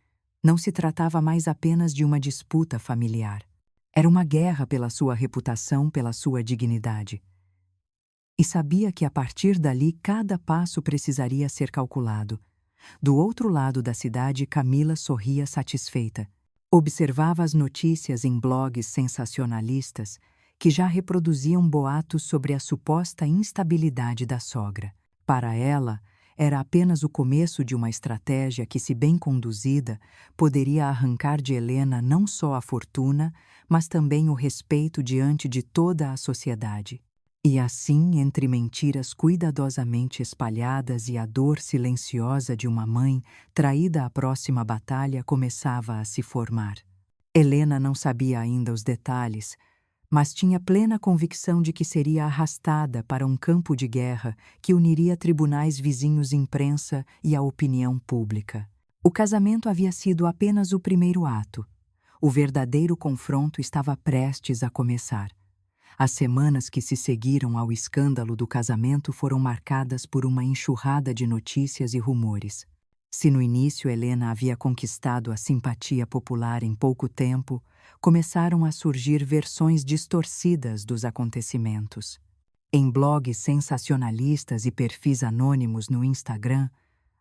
Não se tratava mais apenas de uma disputa familiar. Era uma guerra pela sua reputação, pela sua dignidade. E sabia que a partir dali cada passo precisaria ser calculado. Do outro lado da cidade, Camila sorria satisfeita. Observava as notícias em blogs sensacionalistas que já reproduziam boatos sobre a suposta instabilidade da sogra. Para ela, era apenas o começo de uma estratégia que, se bem conduzida, poderia arrancar de Helena não só a fortuna, mas também o respeito diante de toda a sociedade. E assim, entre mentiras cuidadosamente espalhadas e a dor silenciosa de uma mãe traída à próxima batalha, começava a se formar. Helena não sabia ainda os detalhes, mas tinha plena convicção de que seria arrastada para um campo de guerra que uniria tribunais vizinhos, imprensa e a opinião pública. O casamento havia sido apenas o primeiro ato. O verdadeiro confronto estava prestes a começar. As semanas que se seguiram ao escândalo do casamento foram marcadas por uma enxurrada de notícias e rumores. Se no início Helena havia conquistado a simpatia popular em pouco tempo, começaram a surgir versões distorcidas dos acontecimentos. Em blogs sensacionalistas e perfis anônimos no Instagram,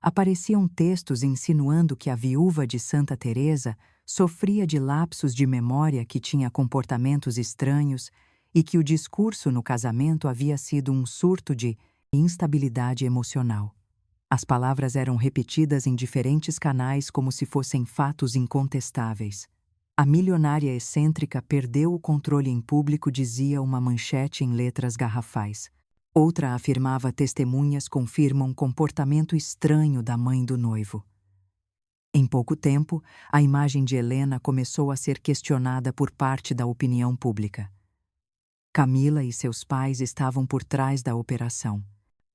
apareciam textos insinuando que a viúva de Santa Teresa sofria de lapsos de memória, que tinha comportamentos estranhos e que o discurso no casamento havia sido um surto de instabilidade emocional. As palavras eram repetidas em diferentes canais como se fossem fatos incontestáveis. A milionária excêntrica perdeu o controle em público, dizia uma manchete em letras garrafais. Outra afirmava: testemunhas confirmam comportamento estranho da mãe do noivo. Em pouco tempo, a imagem de Helena começou a ser questionada por parte da opinião pública. Camila e seus pais estavam por trás da operação.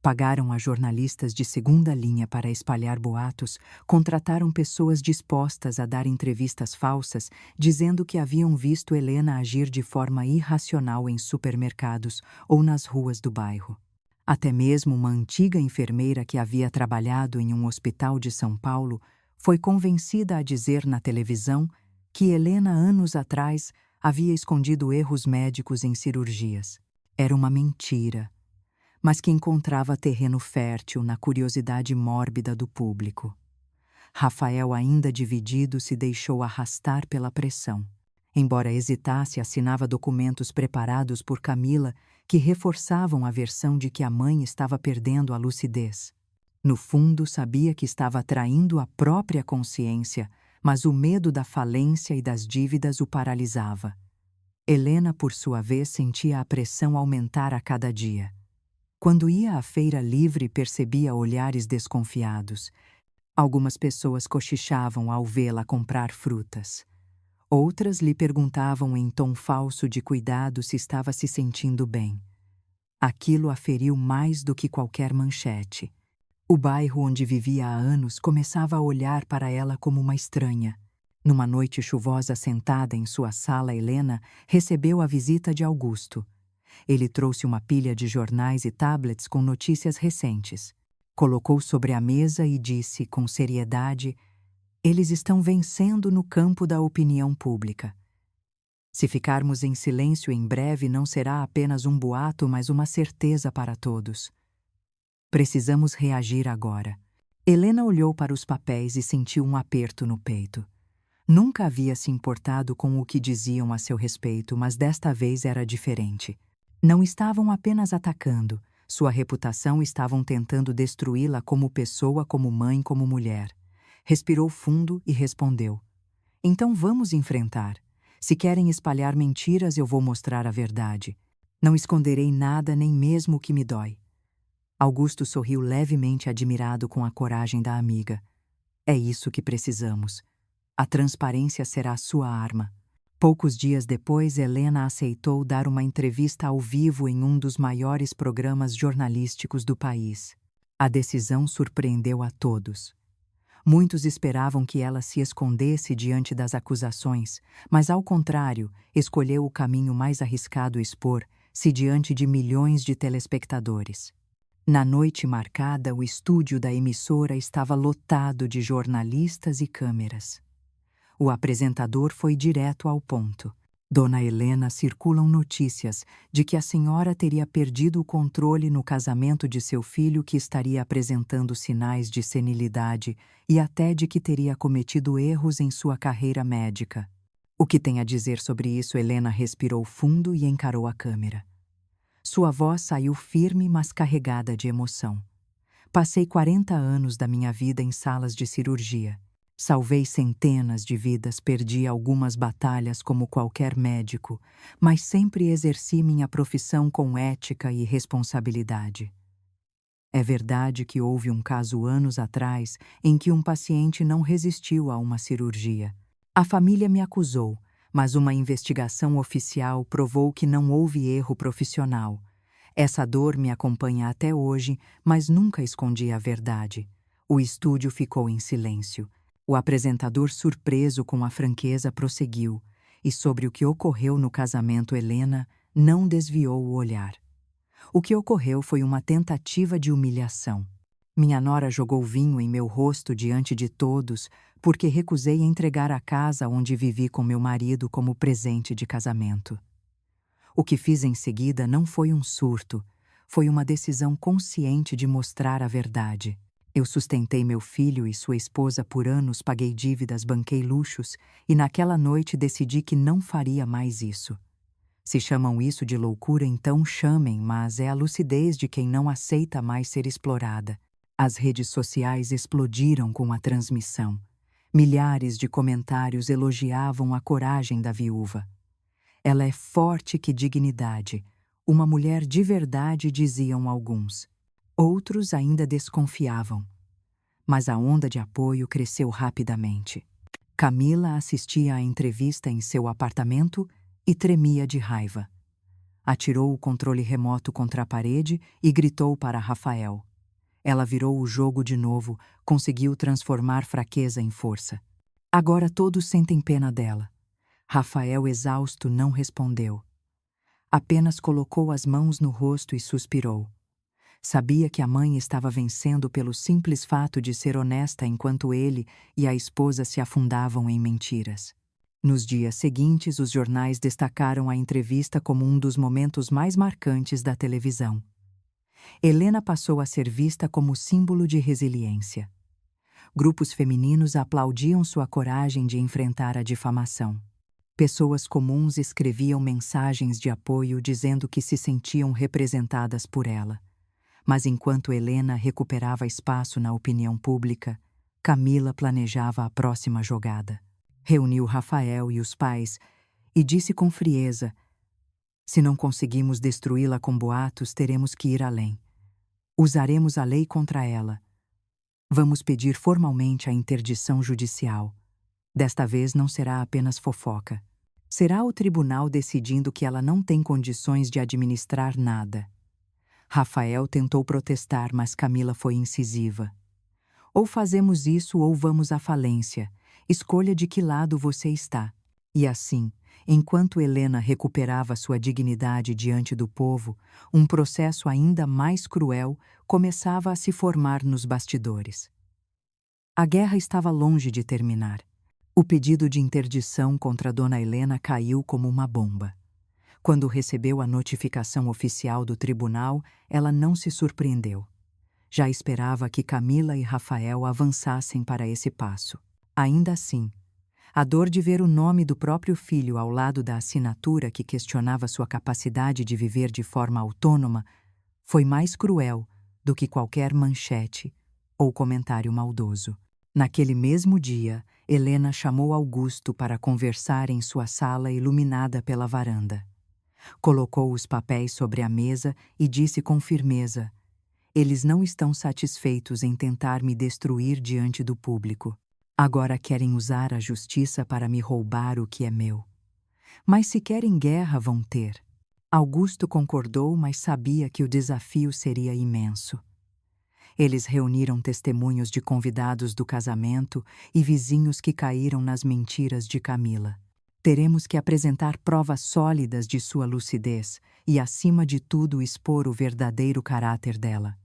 Pagaram a jornalistas de segunda linha para espalhar boatos, contrataram pessoas dispostas a dar entrevistas falsas, dizendo que haviam visto Helena agir de forma irracional em supermercados ou nas ruas do bairro. Até mesmo uma antiga enfermeira que havia trabalhado em um hospital de São Paulo foi convencida a dizer na televisão que Helena, anos atrás, havia escondido erros médicos em cirurgias. Era uma mentira, mas que encontrava terreno fértil na curiosidade mórbida do público. Rafael, ainda dividido, se deixou arrastar pela pressão. Embora hesitasse, assinava documentos preparados por Camila que reforçavam a versão de que a mãe estava perdendo a lucidez. No fundo, sabia que estava traindo a própria consciência, mas o medo da falência e das dívidas o paralisava. Helena, por sua vez, sentia a pressão aumentar a cada dia. Quando ia à feira livre, percebia olhares desconfiados. Algumas pessoas cochichavam ao vê-la comprar frutas. Outras lhe perguntavam em tom falso de cuidado se estava se sentindo bem. Aquilo a feriu mais do que qualquer manchete. O bairro onde vivia há anos começava a olhar para ela como uma estranha. Numa noite chuvosa, sentada em sua sala, Helena recebeu a visita de Augusto. Ele trouxe uma pilha de jornais e tablets com notícias recentes. Colocou sobre a mesa e disse com seriedade: eles estão vencendo no campo da opinião pública. Se ficarmos em silêncio, em breve não será apenas um boato, mas uma certeza para todos. Precisamos reagir agora. Helena olhou para os papéis e sentiu um aperto no peito. Nunca havia se importado com o que diziam a seu respeito, mas desta vez era diferente. Não estavam apenas atacando, sua reputação estavam tentando destruí-la como pessoa, como mãe, como mulher. Respirou fundo e respondeu: então vamos enfrentar. Se querem espalhar mentiras, eu vou mostrar a verdade. Não esconderei nada, nem mesmo o que me dói. Augusto sorriu levemente admirado com a coragem da amiga. É isso que precisamos. A transparência será sua arma. Poucos dias depois, Helena aceitou dar uma entrevista ao vivo em um dos maiores programas jornalísticos do país. A decisão surpreendeu a todos. Muitos esperavam que ela se escondesse diante das acusações, mas, ao contrário, escolheu o caminho mais arriscado expor-se diante de milhões de telespectadores. Na noite marcada, o estúdio da emissora estava lotado de jornalistas e câmeras. O apresentador foi direto ao ponto. Dona Helena, circulam notícias de que a senhora teria perdido o controle no casamento de seu filho, que estaria apresentando sinais de senilidade e até de que teria cometido erros em sua carreira médica. O que tem a dizer sobre isso? Helena respirou fundo e encarou a câmera. Sua voz saiu firme, mas carregada de emoção. Passei 40 anos da minha vida em salas de cirurgia. Salvei centenas de vidas, perdi algumas batalhas como qualquer médico, mas sempre exerci minha profissão com ética e responsabilidade. É verdade que houve um caso anos atrás em que um paciente não resistiu a uma cirurgia. A família me acusou, mas uma investigação oficial provou que não houve erro profissional. Essa dor me acompanha até hoje, mas nunca escondi a verdade. O estúdio ficou em silêncio. O apresentador, surpreso com a franqueza, prosseguiu, e sobre o que ocorreu no casamento, Helena não desviou o olhar. O que ocorreu foi uma tentativa de humilhação. Minha nora jogou vinho em meu rosto diante de todos porque recusei entregar a casa onde vivi com meu marido como presente de casamento. O que fiz em seguida não foi um surto, foi uma decisão consciente de mostrar a verdade. Eu sustentei meu filho e sua esposa por anos, paguei dívidas, banquei luxos e naquela noite decidi que não faria mais isso. Se chamam isso de loucura, então chamem, mas é a lucidez de quem não aceita mais ser explorada. As redes sociais explodiram com a transmissão. Milhares de comentários elogiavam a coragem da viúva. Ela é forte que dignidade, uma mulher de verdade, diziam alguns. Outros ainda desconfiavam. Mas a onda de apoio cresceu rapidamente. Camila assistia à entrevista em seu apartamento e tremia de raiva. Atirou o controle remoto contra a parede e gritou para Rafael. Ela virou o jogo de novo, conseguiu transformar fraqueza em força. Agora todos sentem pena dela. Rafael, exausto, não respondeu. Apenas colocou as mãos no rosto e suspirou. Sabia que a mãe estava vencendo pelo simples fato de ser honesta, enquanto ele e a esposa se afundavam em mentiras. Nos dias seguintes, os jornais destacaram a entrevista como um dos momentos mais marcantes da televisão. Helena passou a ser vista como símbolo de resiliência. Grupos femininos aplaudiam sua coragem de enfrentar a difamação. Pessoas comuns escreviam mensagens de apoio dizendo que se sentiam representadas por ela. Mas enquanto Helena recuperava espaço na opinião pública, Camila planejava a próxima jogada. Reuniu Rafael e os pais e disse com frieza: se não conseguimos destruí-la com boatos, teremos que ir além. Usaremos a lei contra ela. Vamos pedir formalmente a interdição judicial. Desta vez não será apenas fofoca. Será o tribunal decidindo que ela não tem condições de administrar nada. Rafael tentou protestar, mas Camila foi incisiva. Ou fazemos isso ou vamos à falência. Escolha de que lado você está. E assim, enquanto Helena recuperava sua dignidade diante do povo, um processo ainda mais cruel começava a se formar nos bastidores. A guerra estava longe de terminar. O pedido de interdição contra Dona Helena caiu como uma bomba. Quando recebeu a notificação oficial do tribunal, ela não se surpreendeu. Já esperava que Camila e Rafael avançassem para esse passo. Ainda assim, A dor de ver o nome do próprio filho ao lado da assinatura que questionava sua capacidade de viver de forma autônoma foi mais cruel do que qualquer manchete ou comentário maldoso. Naquele mesmo dia, Helena chamou Augusto para conversar em sua sala iluminada pela varanda. Colocou os papéis sobre a mesa e disse com firmeza: "Eles não estão satisfeitos em tentar me destruir diante do público. Agora querem usar a justiça para me roubar o que é meu. Mas se querem guerra, vão ter." Augusto concordou, mas sabia que o desafio seria imenso. Eles reuniram testemunhos de convidados do casamento e vizinhos que caíram nas mentiras de Camila. Teremos que apresentar provas sólidas de sua lucidez e, acima de tudo, expor o verdadeiro caráter dela.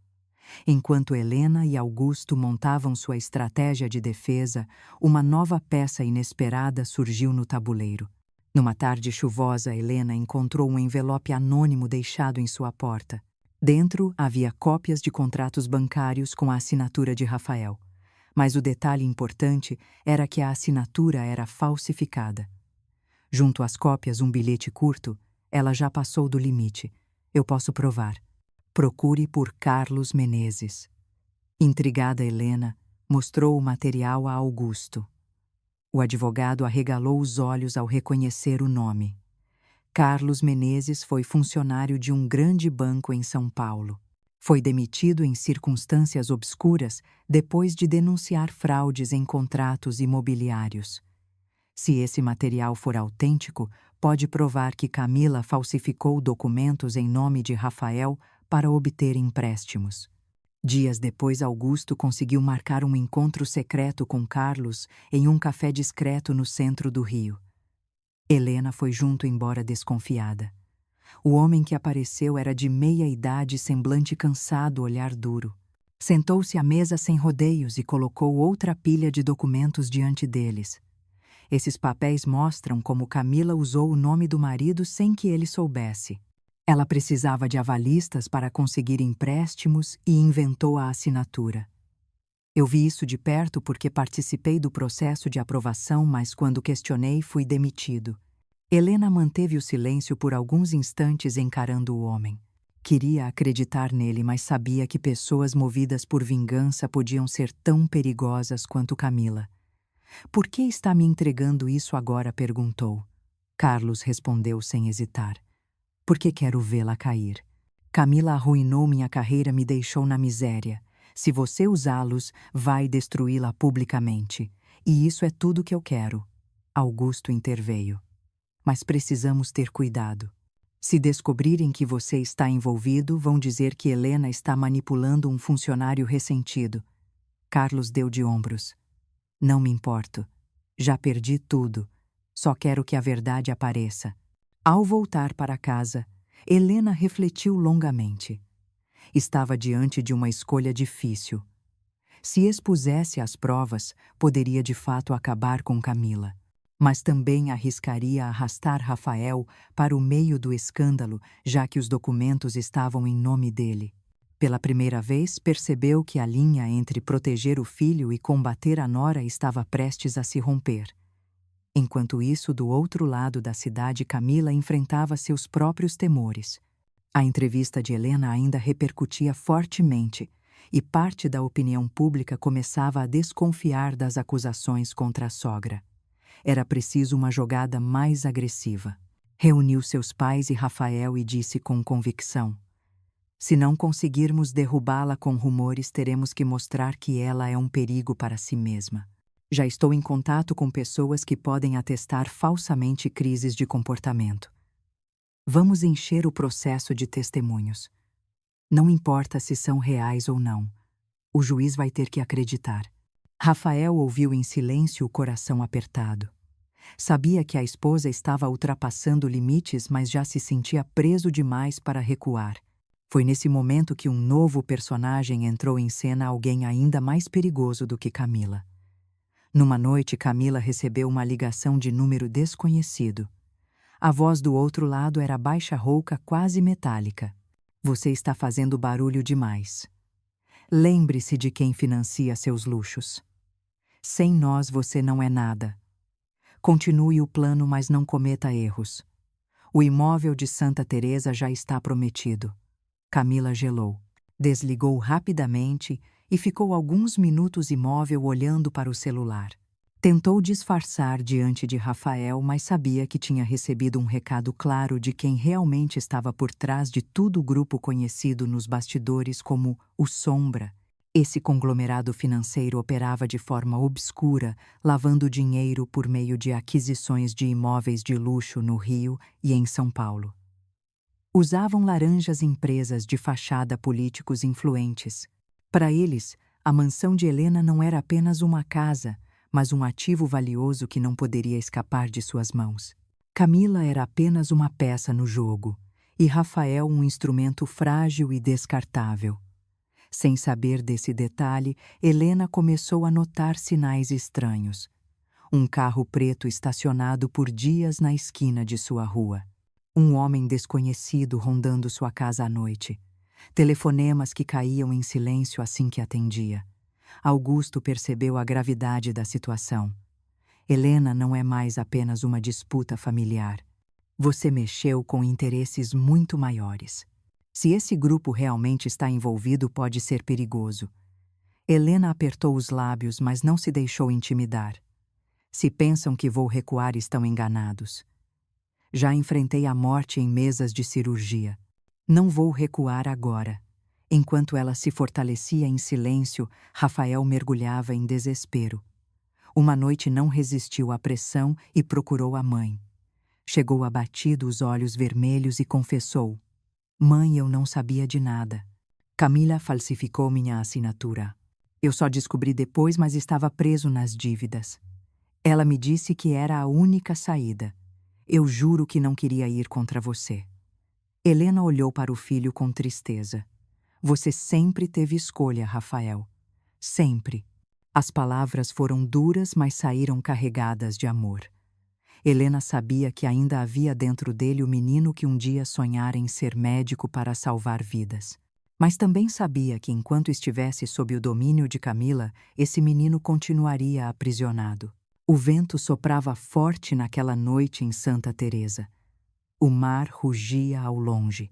Enquanto Helena e Augusto montavam sua estratégia de defesa, uma nova peça inesperada surgiu no tabuleiro. Numa tarde chuvosa, Helena encontrou um envelope anônimo deixado em sua porta. Dentro havia cópias de contratos bancários com a assinatura de Rafael. Mas o detalhe importante era que a assinatura era falsificada. Junto às cópias, um bilhete curto: "Ela já passou do limite. Eu posso provar. Procure por Carlos Menezes." Intrigada, Helena mostrou o material a Augusto. O advogado arregalou os olhos ao reconhecer o nome. Carlos Menezes foi funcionário de um grande banco em São Paulo. Foi demitido em circunstâncias obscuras depois de denunciar fraudes em contratos imobiliários. Se esse material for autêntico, pode provar que Camila falsificou documentos em nome de Rafael para obter empréstimos. Dias depois, Augusto conseguiu marcar um encontro secreto com Carlos em um café discreto no centro do Rio. Helena foi junto, embora desconfiada. O homem que apareceu era de meia idade, semblante cansado, olhar duro. Sentou-se à mesa sem rodeios e colocou outra pilha de documentos diante deles. Esses papéis mostram como Camila usou o nome do marido sem que ele soubesse. Ela precisava de avalistas para conseguir empréstimos e inventou a assinatura. Eu vi isso de perto porque participei do processo de aprovação, mas quando questionei, fui demitido. Helena manteve o silêncio por alguns instantes, encarando o homem. Queria acreditar nele, mas sabia que pessoas movidas por vingança podiam ser tão perigosas quanto Camila. "Por que está me entregando isso agora?" perguntou. Carlos respondeu sem hesitar: "Porque quero vê-la cair. Camila arruinou minha carreira, me deixou na miséria. Se você usá-los, vai destruí-la publicamente. E isso é tudo que eu quero." Augusto interveio: "Mas precisamos ter cuidado. Se descobrirem que você está envolvido, vão dizer que Helena está manipulando um funcionário ressentido." Carlos deu de ombros: "Não me importo. Já perdi tudo. Só quero que a verdade apareça." Ao voltar para casa, Helena refletiu longamente. Estava diante de uma escolha difícil. Se expusesse às provas, poderia de fato acabar com Camila, mas também arriscaria arrastar Rafael para o meio do escândalo, já que os documentos estavam em nome dele. Pela primeira vez, percebeu que a linha entre proteger o filho e combater a nora estava prestes a se romper. Enquanto isso, do outro lado da cidade, Camila enfrentava seus próprios temores. A entrevista de Helena ainda repercutia fortemente, e parte da opinião pública começava a desconfiar das acusações contra a sogra. Era preciso uma jogada mais agressiva. Reuniu seus pais e Rafael e disse com convicção: "Se não conseguirmos derrubá-la com rumores, teremos que mostrar que ela é um perigo para si mesma. Já estou em contato com pessoas que podem atestar falsamente crises de comportamento. Vamos encher o processo de testemunhos. Não importa se são reais ou não. O juiz vai ter que acreditar." Rafael ouviu em silêncio, o coração apertado. Sabia que a esposa estava ultrapassando limites, mas já se sentia preso demais para recuar. Foi nesse momento que um novo personagem entrou em cena, alguém ainda mais perigoso do que Camila. Numa noite, Camila recebeu uma ligação de número desconhecido. A voz do outro lado era baixa, rouca, quase metálica. "Você está fazendo barulho demais. Lembre-se de quem financia seus luxos. Sem nós você não é nada." Continue o plano, mas não cometa erros. O imóvel de Santa Teresa já está prometido. Camila gelou. Desligou rapidamente e ficou alguns minutos imóvel olhando para o celular. Tentou disfarçar diante de Rafael, mas sabia que tinha recebido um recado claro de quem realmente estava por trás de todo o grupo conhecido nos bastidores como o Sombra. Esse conglomerado financeiro operava de forma obscura, lavando dinheiro por meio de aquisições de imóveis de luxo no Rio e em São Paulo. Usavam laranjas empresas de fachada políticos influentes. Para eles, a mansão de Helena não era apenas uma casa, mas um ativo valioso que não poderia escapar de suas mãos. Camila era apenas uma peça no jogo, e Rafael um instrumento frágil e descartável. Sem saber desse detalhe, Helena começou a notar sinais estranhos. Um carro preto estacionado por dias na esquina de sua rua. Um homem desconhecido rondando sua casa à noite. Telefonemas que caíam em silêncio assim que atendia. Augusto percebeu a gravidade da situação. Helena não é mais apenas uma disputa familiar. Você mexeu com interesses muito maiores. Se esse grupo realmente está envolvido, pode ser perigoso. Helena apertou os lábios, mas não se deixou intimidar. Se pensam que vou recuar, estão enganados. Já enfrentei a morte em mesas de cirurgia. Não vou recuar agora. Enquanto ela se fortalecia em silêncio, Rafael mergulhava em desespero. Uma noite não resistiu à pressão e procurou a mãe. Chegou abatido, os olhos vermelhos, e confessou: "Mãe, eu não sabia de nada. Camila falsificou minha assinatura. Eu só descobri depois, mas estava preso nas dívidas. Ela me disse que era a única saída. Eu juro que não queria ir contra você." Helena olhou para o filho com tristeza. Você sempre teve escolha, Rafael. Sempre. As palavras foram duras, mas saíram carregadas de amor. Helena sabia que ainda havia dentro dele o menino que um dia sonhara em ser médico para salvar vidas. Mas também sabia que enquanto estivesse sob o domínio de Camila, esse menino continuaria aprisionado. O vento soprava forte naquela noite em Santa Teresa. O mar rugia ao longe.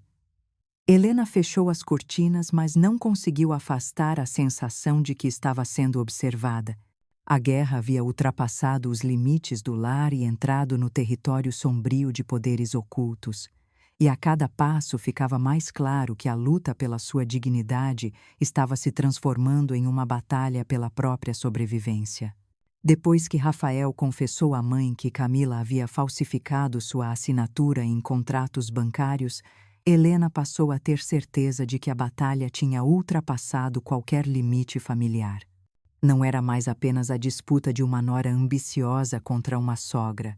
Helena fechou as cortinas, mas não conseguiu afastar a sensação de que estava sendo observada. A guerra havia ultrapassado os limites do lar e entrado no território sombrio de poderes ocultos. E a cada passo ficava mais claro que a luta pela sua dignidade estava se transformando em uma batalha pela própria sobrevivência. Depois que Rafael confessou à mãe que Camila havia falsificado sua assinatura em contratos bancários, Helena passou a ter certeza de que a batalha tinha ultrapassado qualquer limite familiar. Não era mais apenas a disputa de uma nora ambiciosa contra uma sogra.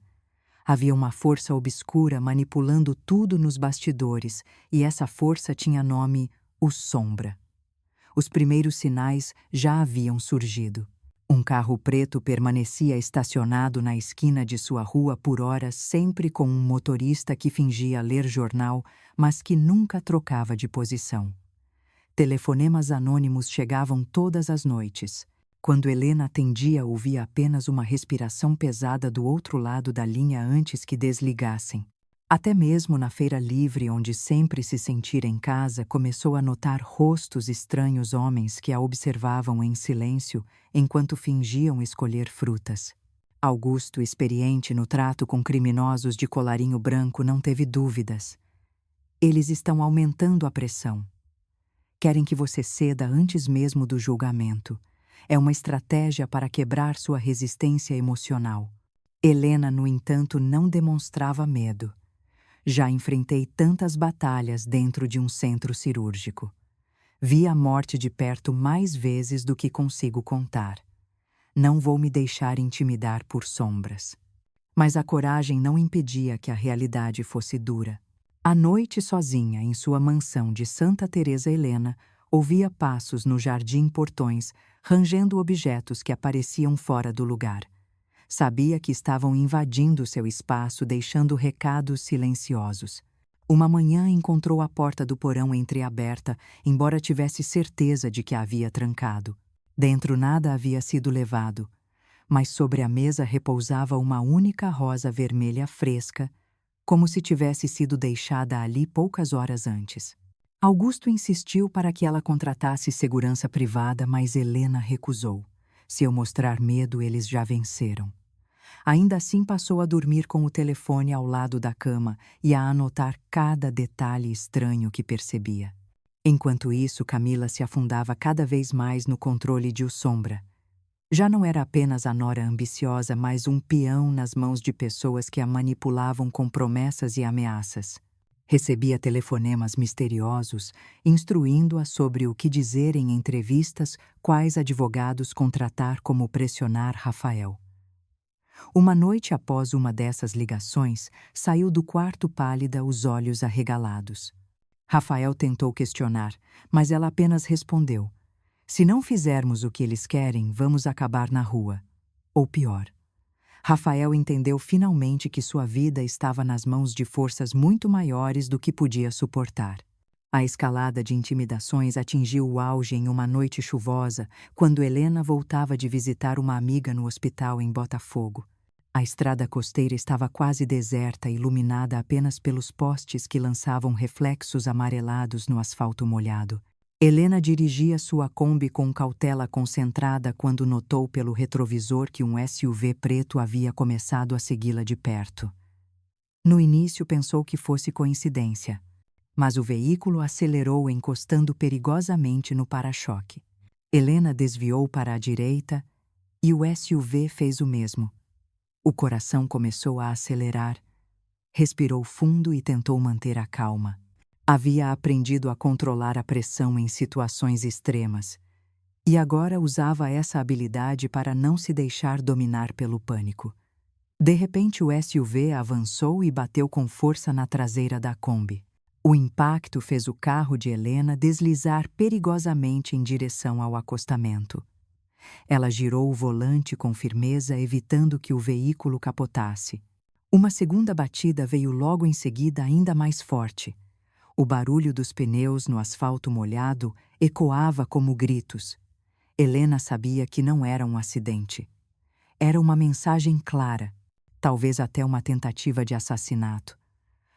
Havia uma força obscura manipulando tudo nos bastidores, e essa força tinha nome: o Sombra. Os primeiros sinais já haviam surgido. Um carro preto permanecia estacionado na esquina de sua rua por horas, sempre com um motorista que fingia ler jornal, mas que nunca trocava de posição. Telefonemas anônimos chegavam todas as noites. Quando Helena atendia, ouvia apenas uma respiração pesada do outro lado da linha antes que desligassem. Até mesmo na feira livre, onde sempre se sentira em casa, começou a notar rostos estranhos, homens que a observavam em silêncio enquanto fingiam escolher frutas. Augusto, experiente no trato com criminosos de colarinho branco, não teve dúvidas. Eles estão aumentando a pressão. Querem que você ceda antes mesmo do julgamento. É uma estratégia para quebrar sua resistência emocional. Helena, no entanto, não demonstrava medo. Já enfrentei tantas batalhas dentro de um centro cirúrgico. Vi a morte de perto mais vezes do que consigo contar. Não vou me deixar intimidar por sombras. Mas a coragem não impedia que a realidade fosse dura. À noite, sozinha, em sua mansão de Santa Teresa, Helena ouvia passos no jardim Portões, rangendo objetos que apareciam fora do lugar. Sabia que estavam invadindo seu espaço, deixando recados silenciosos. Uma manhã encontrou a porta do porão entreaberta, embora tivesse certeza de que a havia trancado. Dentro nada havia sido levado, mas sobre a mesa repousava uma única rosa vermelha fresca, como se tivesse sido deixada ali poucas horas antes. Augusto insistiu para que ela contratasse segurança privada, mas Helena recusou. Se eu mostrar medo, eles já venceram. Ainda assim, passou a dormir com o telefone ao lado da cama e a anotar cada detalhe estranho que percebia. Enquanto isso, Camila se afundava cada vez mais no controle de O Sombra. Já não era apenas a nora ambiciosa, mas um peão nas mãos de pessoas que a manipulavam com promessas e ameaças. Recebia telefonemas misteriosos, instruindo-a sobre o que dizer em entrevistas, quais advogados contratar, como pressionar Rafael. Uma noite após uma dessas ligações, saiu do quarto pálida, os olhos arregalados. Rafael tentou questionar, mas ela apenas respondeu: "Se não fizermos o que eles querem, vamos acabar na rua. Ou pior." Rafael entendeu finalmente que sua vida estava nas mãos de forças muito maiores do que podia suportar. A escalada de intimidações atingiu o auge em uma noite chuvosa, quando Helena voltava de visitar uma amiga no hospital em Botafogo. A estrada costeira estava quase deserta, iluminada apenas pelos postes que lançavam reflexos amarelados no asfalto molhado. Helena dirigia sua Kombi com cautela concentrada quando notou pelo retrovisor que um SUV preto havia começado a segui-la de perto. No início pensou que fosse coincidência, mas o veículo acelerou, encostando perigosamente no para-choque. Helena desviou para a direita e o SUV fez o mesmo. O coração começou a acelerar. Respirou fundo e tentou manter a calma. Havia aprendido a controlar a pressão em situações extremas, e agora usava essa habilidade para não se deixar dominar pelo pânico. De repente, o SUV avançou e bateu com força na traseira da Kombi. O impacto fez o carro de Helena deslizar perigosamente em direção ao acostamento. Ela girou o volante com firmeza, evitando que o veículo capotasse. Uma segunda batida veio logo em seguida, ainda mais forte. O barulho dos pneus no asfalto molhado ecoava como gritos. Helena sabia que não era um acidente. Era uma mensagem clara, talvez até uma tentativa de assassinato.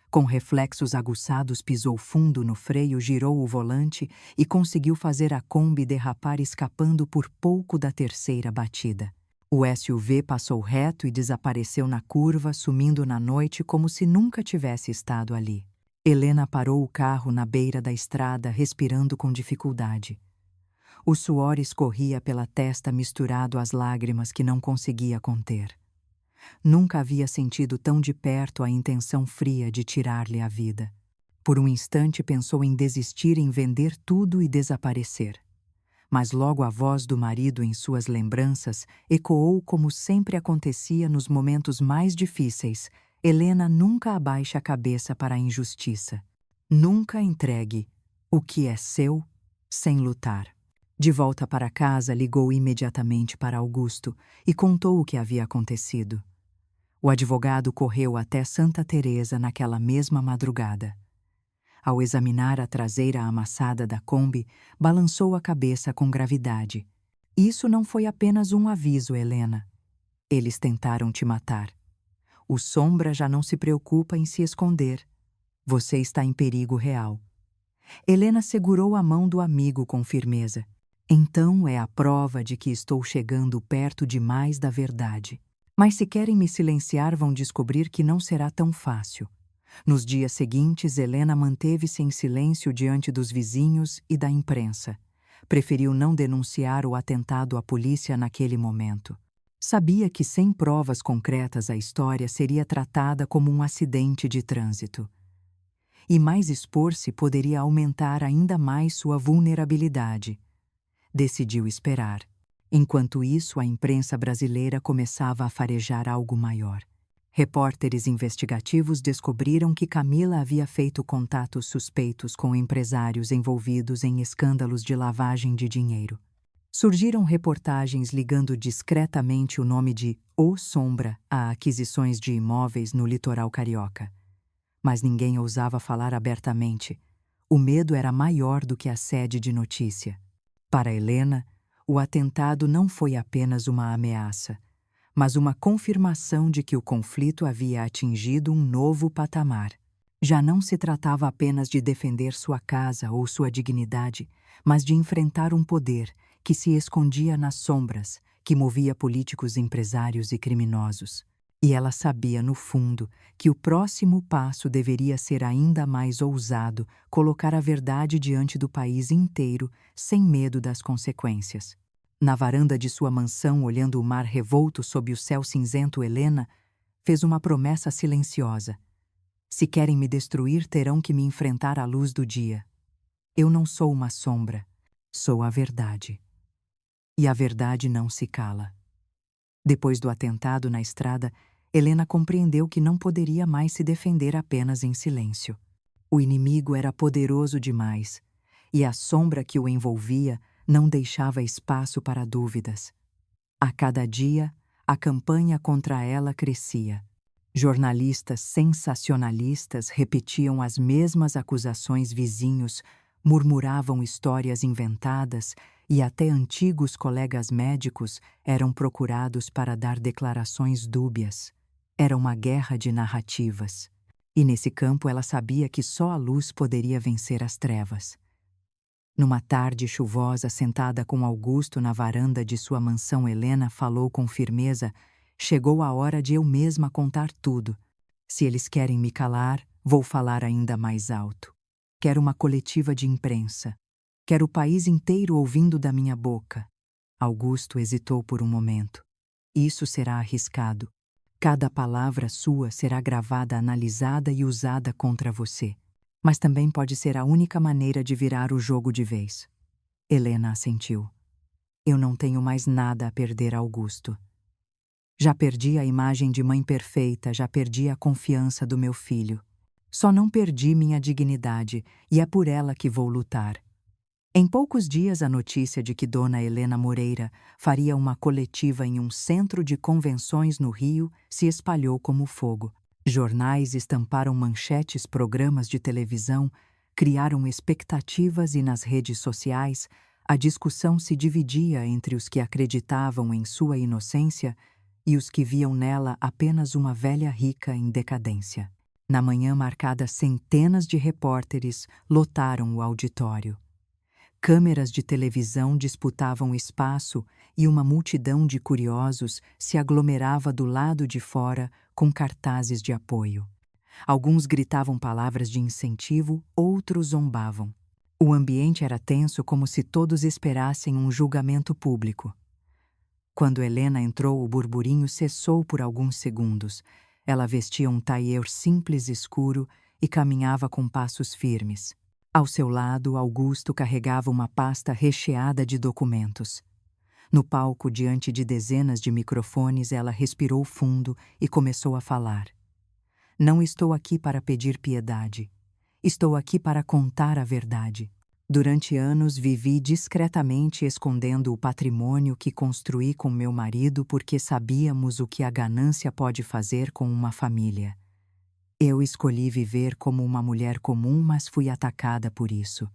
Com reflexos aguçados, pisou fundo no freio, girou o volante e conseguiu fazer a Kombi derrapar, escapando por pouco da terceira batida. O SUV passou reto e desapareceu na curva, sumindo na noite como se nunca tivesse estado ali. Helena parou o carro na beira da estrada, respirando com dificuldade. O suor escorria pela testa, misturado às lágrimas que não conseguia conter. Nunca havia sentido tão de perto a intenção fria de tirar-lhe a vida. Por um instante pensou em desistir, em vender tudo e desaparecer. Mas logo a voz do marido em suas lembranças ecoou como sempre acontecia nos momentos mais difíceis. Helena, nunca abaixe a cabeça para a injustiça. Nunca entregue o que é seu sem lutar. De volta para casa, ligou imediatamente para Augusto e contou o que havia acontecido. O advogado correu até Santa Teresa naquela mesma madrugada. Ao examinar a traseira amassada da Kombi, balançou a cabeça com gravidade. "Isso não foi apenas um aviso, Helena. Eles tentaram te matar. O Sombra já não se preocupa em se esconder. Você está em perigo real." Helena segurou a mão do amigo com firmeza. "Então é a prova de que estou chegando perto demais da verdade. Mas se querem me silenciar, vão descobrir que não será tão fácil." Nos dias seguintes, Helena manteve-se em silêncio diante dos vizinhos e da imprensa. Preferiu não denunciar o atentado à polícia naquele momento. Sabia que sem provas concretas a história seria tratada como um acidente de trânsito. E mais expor-se poderia aumentar ainda mais sua vulnerabilidade. Decidiu esperar. Enquanto isso, a imprensa brasileira começava a farejar algo maior. Repórteres investigativos descobriram que Camila havia feito contatos suspeitos com empresários envolvidos em escândalos de lavagem de dinheiro. Surgiram reportagens ligando discretamente o nome de O Sombra a aquisições de imóveis no litoral carioca. Mas ninguém ousava falar abertamente. O medo era maior do que a sede de notícia. Para Helena, o atentado não foi apenas uma ameaça. mas uma confirmação de que o conflito havia atingido um novo patamar. Já não se tratava apenas de defender sua casa ou sua dignidade, mas de enfrentar um poder que se escondia nas sombras, que movia políticos, empresários e criminosos. E ela sabia, no fundo, que o próximo passo deveria ser ainda mais ousado, colocar a verdade diante do país inteiro, sem medo das consequências. Na varanda de sua mansão, olhando o mar revolto sob o céu cinzento, Helena fez uma promessa silenciosa. Se querem me destruir, terão que me enfrentar à luz do dia. Eu não sou uma sombra, sou a verdade. E a verdade não se cala. Depois do atentado na estrada, Helena compreendeu que não poderia mais se defender apenas em silêncio. O inimigo era poderoso demais, e a sombra que o envolvia não deixava espaço para dúvidas. A cada dia, a campanha contra ela crescia. Jornalistas sensacionalistas repetiam as mesmas acusações, vizinhos murmuravam histórias inventadas e até antigos colegas médicos eram procurados para dar declarações dúbias. Era uma guerra de narrativas. E nesse campo ela sabia que só a luz poderia vencer as trevas. Numa tarde chuvosa, sentada com Augusto na varanda de sua mansão, Helena falou com firmeza: chegou a hora de eu mesma contar tudo. Se eles querem me calar, vou falar ainda mais alto. Quero uma coletiva de imprensa. Quero o país inteiro ouvindo da minha boca. Augusto hesitou por um momento. Isso será arriscado. Cada palavra sua será gravada, analisada e usada contra você. Mas também pode ser a única maneira de virar o jogo de vez. Helena assentiu. Eu não tenho mais nada a perder, Augusto. Já perdi a imagem de mãe perfeita, já perdi a confiança do meu filho. Só não perdi minha dignidade, e é por ela que vou lutar. Em poucos dias, a notícia de que Dona Helena Moreira faria uma coletiva em um centro de convenções no Rio se espalhou como fogo. Jornais estamparam manchetes, programas de televisão criaram expectativas e nas redes sociais a discussão se dividia entre os que acreditavam em sua inocência e os que viam nela apenas uma velha rica em decadência. Na manhã marcada, centenas de repórteres lotaram o auditório. Câmeras de televisão disputavam espaço e uma multidão de curiosos se aglomerava do lado de fora com cartazes de apoio. Alguns gritavam palavras de incentivo, outros zombavam. O ambiente era tenso, como se todos esperassem um julgamento público. Quando Helena entrou, o burburinho cessou por alguns segundos. Ela vestia um tailleur simples escuro e caminhava com passos firmes. Ao seu lado, Augusto carregava uma pasta recheada de documentos. No palco, diante de dezenas de microfones, ela respirou fundo e começou a falar. Não estou aqui para pedir piedade. Estou aqui para contar a verdade. Durante anos vivi discretamente escondendo o patrimônio que construí com meu marido porque sabíamos o que a ganância pode fazer com uma família. Eu escolhi viver como uma mulher comum, mas fui atacada por isso.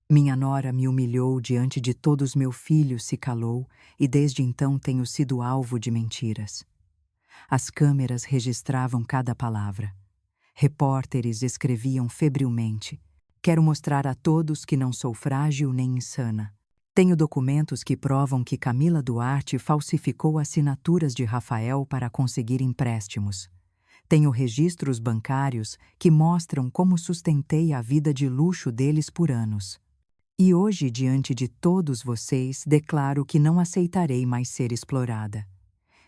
Minha nora me humilhou diante de todos, meu filho se calou e desde então tenho sido alvo de mentiras. As câmeras registravam cada palavra. Repórteres escreviam febrilmente. Quero mostrar a todos que não sou frágil nem insana. Tenho documentos que provam que Camila Duarte falsificou assinaturas de Rafael para conseguir empréstimos. Tenho registros bancários que mostram como sustentei a vida de luxo deles por anos. E hoje, diante de todos vocês, declaro que não aceitarei mais ser explorada.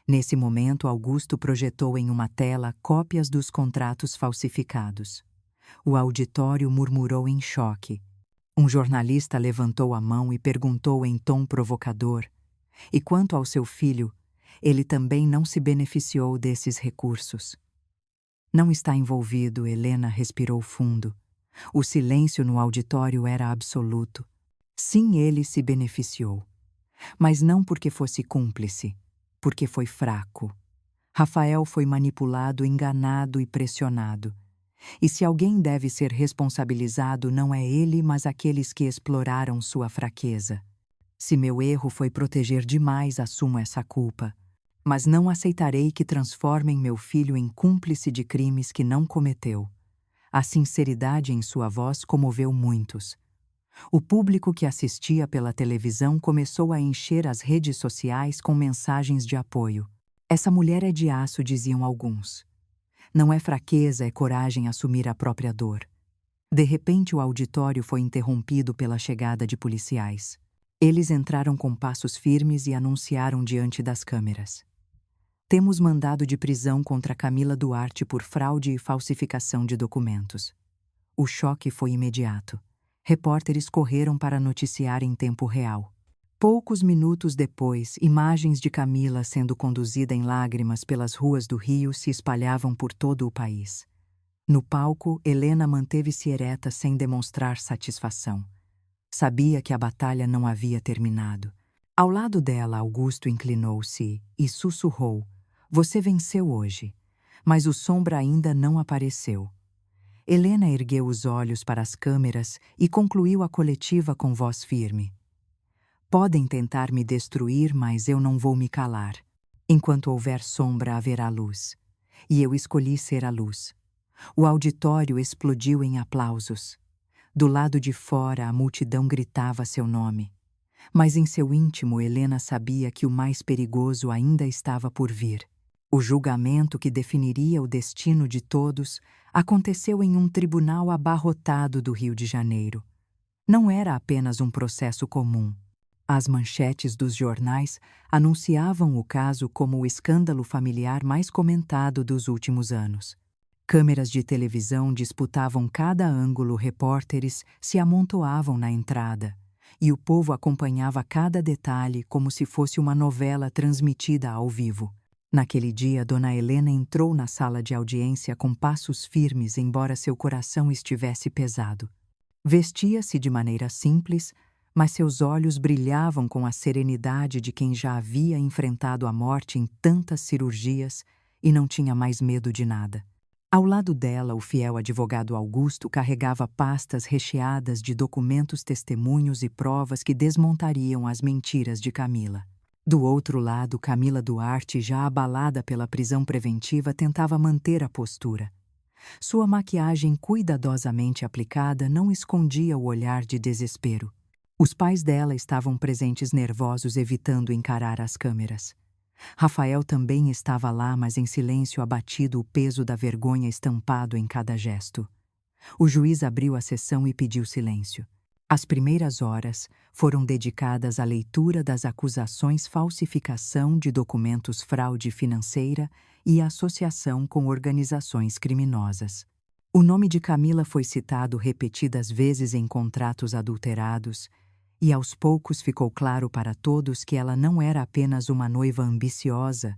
Nesse momento, Augusto projetou em uma tela cópias dos contratos falsificados. O auditório murmurou em choque. Um jornalista levantou a mão e perguntou em tom provocador: e quanto ao seu filho, ele também não se beneficiou desses recursos? Não está envolvido, Helena respirou fundo. O silêncio no auditório era absoluto. Sim, ele se beneficiou. Mas não porque fosse cúmplice, porque foi fraco. Rafael foi manipulado, enganado e pressionado. E se alguém deve ser responsabilizado, não é ele, mas aqueles que exploraram sua fraqueza. Se meu erro foi proteger demais, assumo essa culpa. Mas não aceitarei que transformem meu filho em cúmplice de crimes que não cometeu. A sinceridade em sua voz comoveu muitos. O público que assistia pela televisão começou a encher as redes sociais com mensagens de apoio. Essa mulher é de aço, diziam alguns. Não é fraqueza, é coragem assumir a própria dor. De repente, o auditório foi interrompido pela chegada de policiais. Eles entraram com passos firmes e anunciaram diante das câmeras: temos mandado de prisão contra Camila Duarte por fraude e falsificação de documentos. O choque foi imediato. Repórteres correram para noticiar em tempo real. Poucos minutos depois, imagens de Camila sendo conduzida em lágrimas pelas ruas do Rio se espalhavam por todo o país. No palco, Helena manteve-se ereta sem demonstrar satisfação. Sabia que a batalha não havia terminado. Ao lado dela, Augusto inclinou-se e sussurrou: você venceu hoje, mas o Sombra ainda não apareceu. Helena ergueu os olhos para as câmeras e concluiu a coletiva com voz firme: podem tentar me destruir, mas eu não vou me calar. Enquanto houver sombra, haverá luz. E eu escolhi ser a luz. O auditório explodiu em aplausos. Do lado de fora, a multidão gritava seu nome. Mas em seu íntimo, Helena sabia que o mais perigoso ainda estava por vir. O julgamento que definiria o destino de todos aconteceu em um tribunal abarrotado do Rio de Janeiro. Não era apenas um processo comum. As manchetes dos jornais anunciavam o caso como o escândalo familiar mais comentado dos últimos anos. Câmeras de televisão disputavam cada ângulo, repórteres se amontoavam na entrada, e o povo acompanhava cada detalhe como se fosse uma novela transmitida ao vivo. Naquele dia, Dona Helena entrou na sala de audiência com passos firmes, embora seu coração estivesse pesado. Vestia-se de maneira simples, mas seus olhos brilhavam com a serenidade de quem já havia enfrentado a morte em tantas cirurgias e não tinha mais medo de nada. Ao lado dela, o fiel advogado Augusto carregava pastas recheadas de documentos, testemunhos e provas que desmontariam as mentiras de Camila. Do outro lado, Camila Duarte, já abalada pela prisão preventiva, tentava manter a postura. Sua maquiagem cuidadosamente aplicada não escondia o olhar de desespero. Os pais dela estavam presentes, nervosos, evitando encarar as câmeras. Rafael também estava lá, mas em silêncio, abatido, o peso da vergonha estampado em cada gesto. O juiz abriu a sessão e pediu silêncio. As primeiras horas foram dedicadas à leitura das acusações, falsificação de documentos, fraude financeira e associação com organizações criminosas. O nome de Camila foi citado repetidas vezes em contratos adulterados, e aos poucos ficou claro para todos que ela não era apenas uma noiva ambiciosa,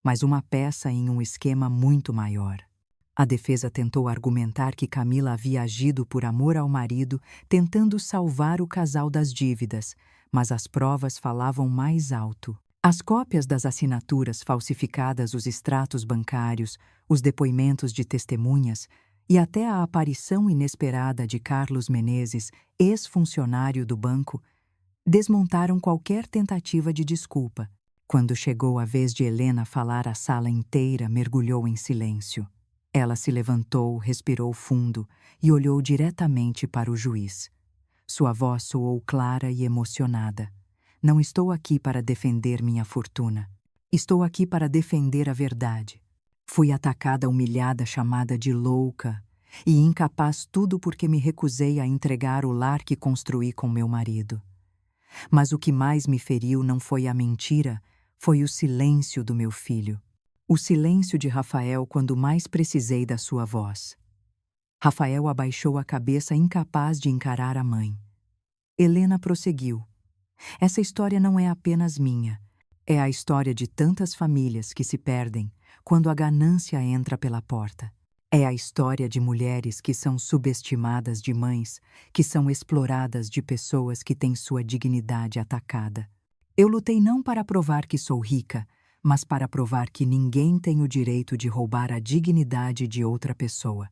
mas uma peça em um esquema muito maior. A defesa tentou argumentar que Camila havia agido por amor ao marido, tentando salvar o casal das dívidas, mas as provas falavam mais alto. As cópias das assinaturas falsificadas, os extratos bancários, os depoimentos de testemunhas e até a aparição inesperada de Carlos Menezes, ex-funcionário do banco, desmontaram qualquer tentativa de desculpa. Quando chegou a vez de Helena falar, a sala inteira mergulhou em silêncio. Ela se levantou, respirou fundo e olhou diretamente para o juiz. Sua voz soou clara e emocionada. Não estou aqui para defender minha fortuna. Estou aqui para defender a verdade. Fui atacada, humilhada, chamada de louca e incapaz, tudo porque me recusei a entregar o lar que construí com meu marido. Mas o que mais me feriu não foi a mentira, foi o silêncio do meu filho. O silêncio de Rafael quando mais precisei da sua voz. Rafael abaixou a cabeça, incapaz de encarar a mãe. Helena prosseguiu. Essa história não é apenas minha. É a história de tantas famílias que se perdem quando a ganância entra pela porta. É a história de mulheres que são subestimadas, de mães que são exploradas, de pessoas que têm sua dignidade atacada. Eu lutei não para provar que sou rica, mas para provar que ninguém tem o direito de roubar a dignidade de outra pessoa.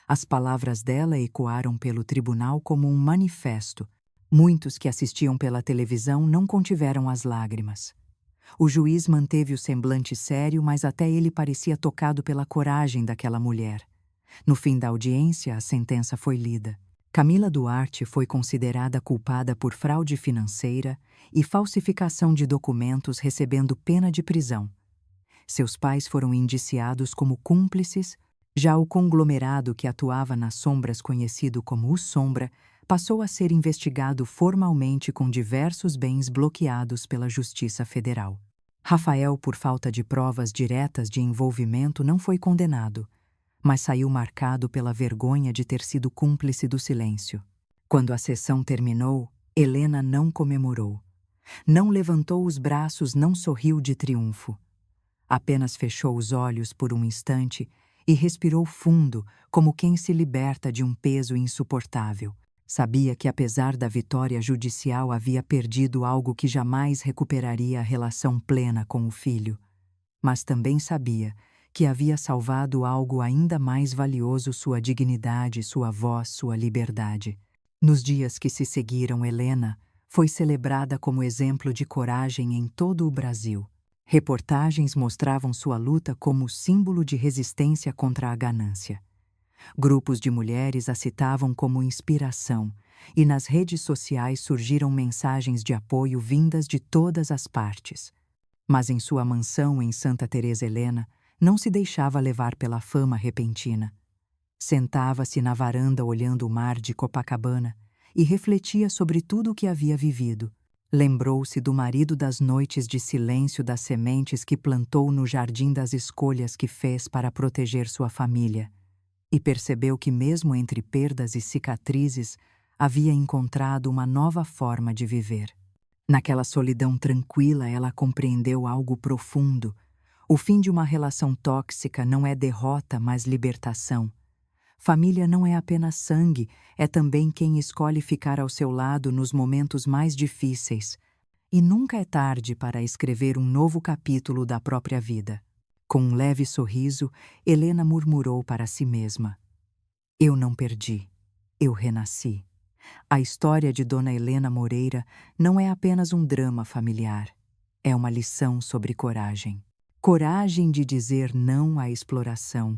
As palavras dela ecoaram pelo tribunal como um manifesto. Muitos que assistiam pela televisão não contiveram as lágrimas. O juiz manteve o semblante sério, mas até ele parecia tocado pela coragem daquela mulher. No fim da audiência, a sentença foi lida. Camila Duarte foi considerada culpada por fraude financeira e falsificação de documentos, recebendo pena de prisão. Seus pais foram indiciados como cúmplices. Já o conglomerado que atuava nas sombras, conhecido como o Sombra, passou a ser investigado formalmente com diversos bens bloqueados pela Justiça Federal. Rafael, por falta de provas diretas de envolvimento, não foi condenado, mas saiu marcado pela vergonha de ter sido cúmplice do silêncio. Quando a sessão terminou, Helena não comemorou. Não levantou os braços, não sorriu de triunfo. Apenas fechou os olhos por um instante e respirou fundo, como quem se liberta de um peso insuportável. Sabia que, apesar da vitória judicial, havia perdido algo que jamais recuperaria a relação plena com o filho. Mas também sabia que havia salvado algo ainda mais valioso: sua dignidade, sua voz, sua liberdade. Nos dias que se seguiram, Helena foi celebrada como exemplo de coragem em todo o Brasil. Reportagens mostravam sua luta como símbolo de resistência contra a ganância. Grupos de mulheres a citavam como inspiração, e nas redes sociais surgiram mensagens de apoio vindas de todas as partes. Mas em sua mansão em Santa Teresa, Helena não se deixava levar pela fama repentina. Sentava-se na varanda olhando o mar de Copacabana e refletia sobre tudo o que havia vivido. Lembrou-se do marido, das noites de silêncio, das sementes que plantou no jardim, das escolhas que fez para proteger sua família. E percebeu que, mesmo entre perdas e cicatrizes, havia encontrado uma nova forma de viver. Naquela solidão tranquila, ela compreendeu algo profundo. O fim de uma relação tóxica não é derrota, mas libertação. Família não é apenas sangue, é também quem escolhe ficar ao seu lado nos momentos mais difíceis. E nunca é tarde para escrever um novo capítulo da própria vida. Com um leve sorriso, Helena murmurou para si mesma: "Eu não perdi, eu renasci." A história de Dona Helena Moreira não é apenas um drama familiar, é uma lição sobre coragem. Coragem de dizer não à exploração,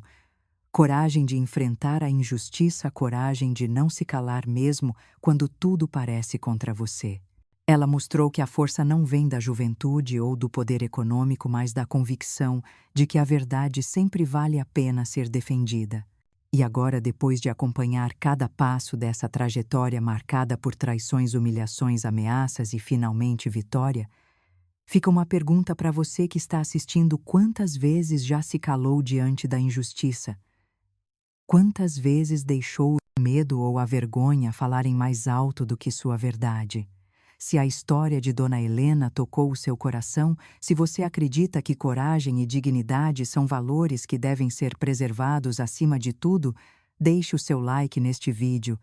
coragem de enfrentar a injustiça, coragem de não se calar mesmo quando tudo parece contra você. Ela mostrou que a força não vem da juventude ou do poder econômico, mas da convicção de que a verdade sempre vale a pena ser defendida. E agora, depois de acompanhar cada passo dessa trajetória marcada por traições, humilhações, ameaças e finalmente vitória, fica uma pergunta para você que está assistindo: quantas vezes já se calou diante da injustiça? Quantas vezes deixou o medo ou a vergonha falarem mais alto do que sua verdade? Se a história de Dona Helena tocou o seu coração, se você acredita que coragem e dignidade são valores que devem ser preservados acima de tudo, deixe o seu like neste vídeo.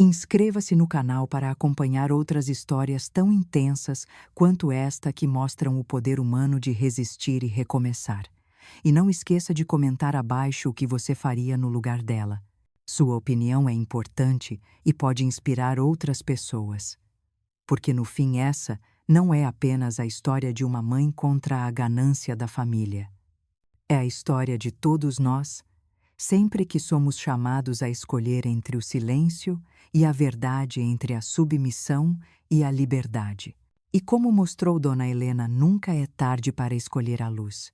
Inscreva-se no canal para acompanhar outras histórias tão intensas quanto esta, que mostram o poder humano de resistir e recomeçar. E não esqueça de comentar abaixo o que você faria no lugar dela. Sua opinião é importante e pode inspirar outras pessoas. Porque no fim essa não é apenas a história de uma mãe contra a ganância da família. É a história de todos nós, sempre que somos chamados a escolher entre o silêncio e a verdade, entre a submissão e a liberdade. E como mostrou Dona Helena, nunca é tarde para escolher a luz.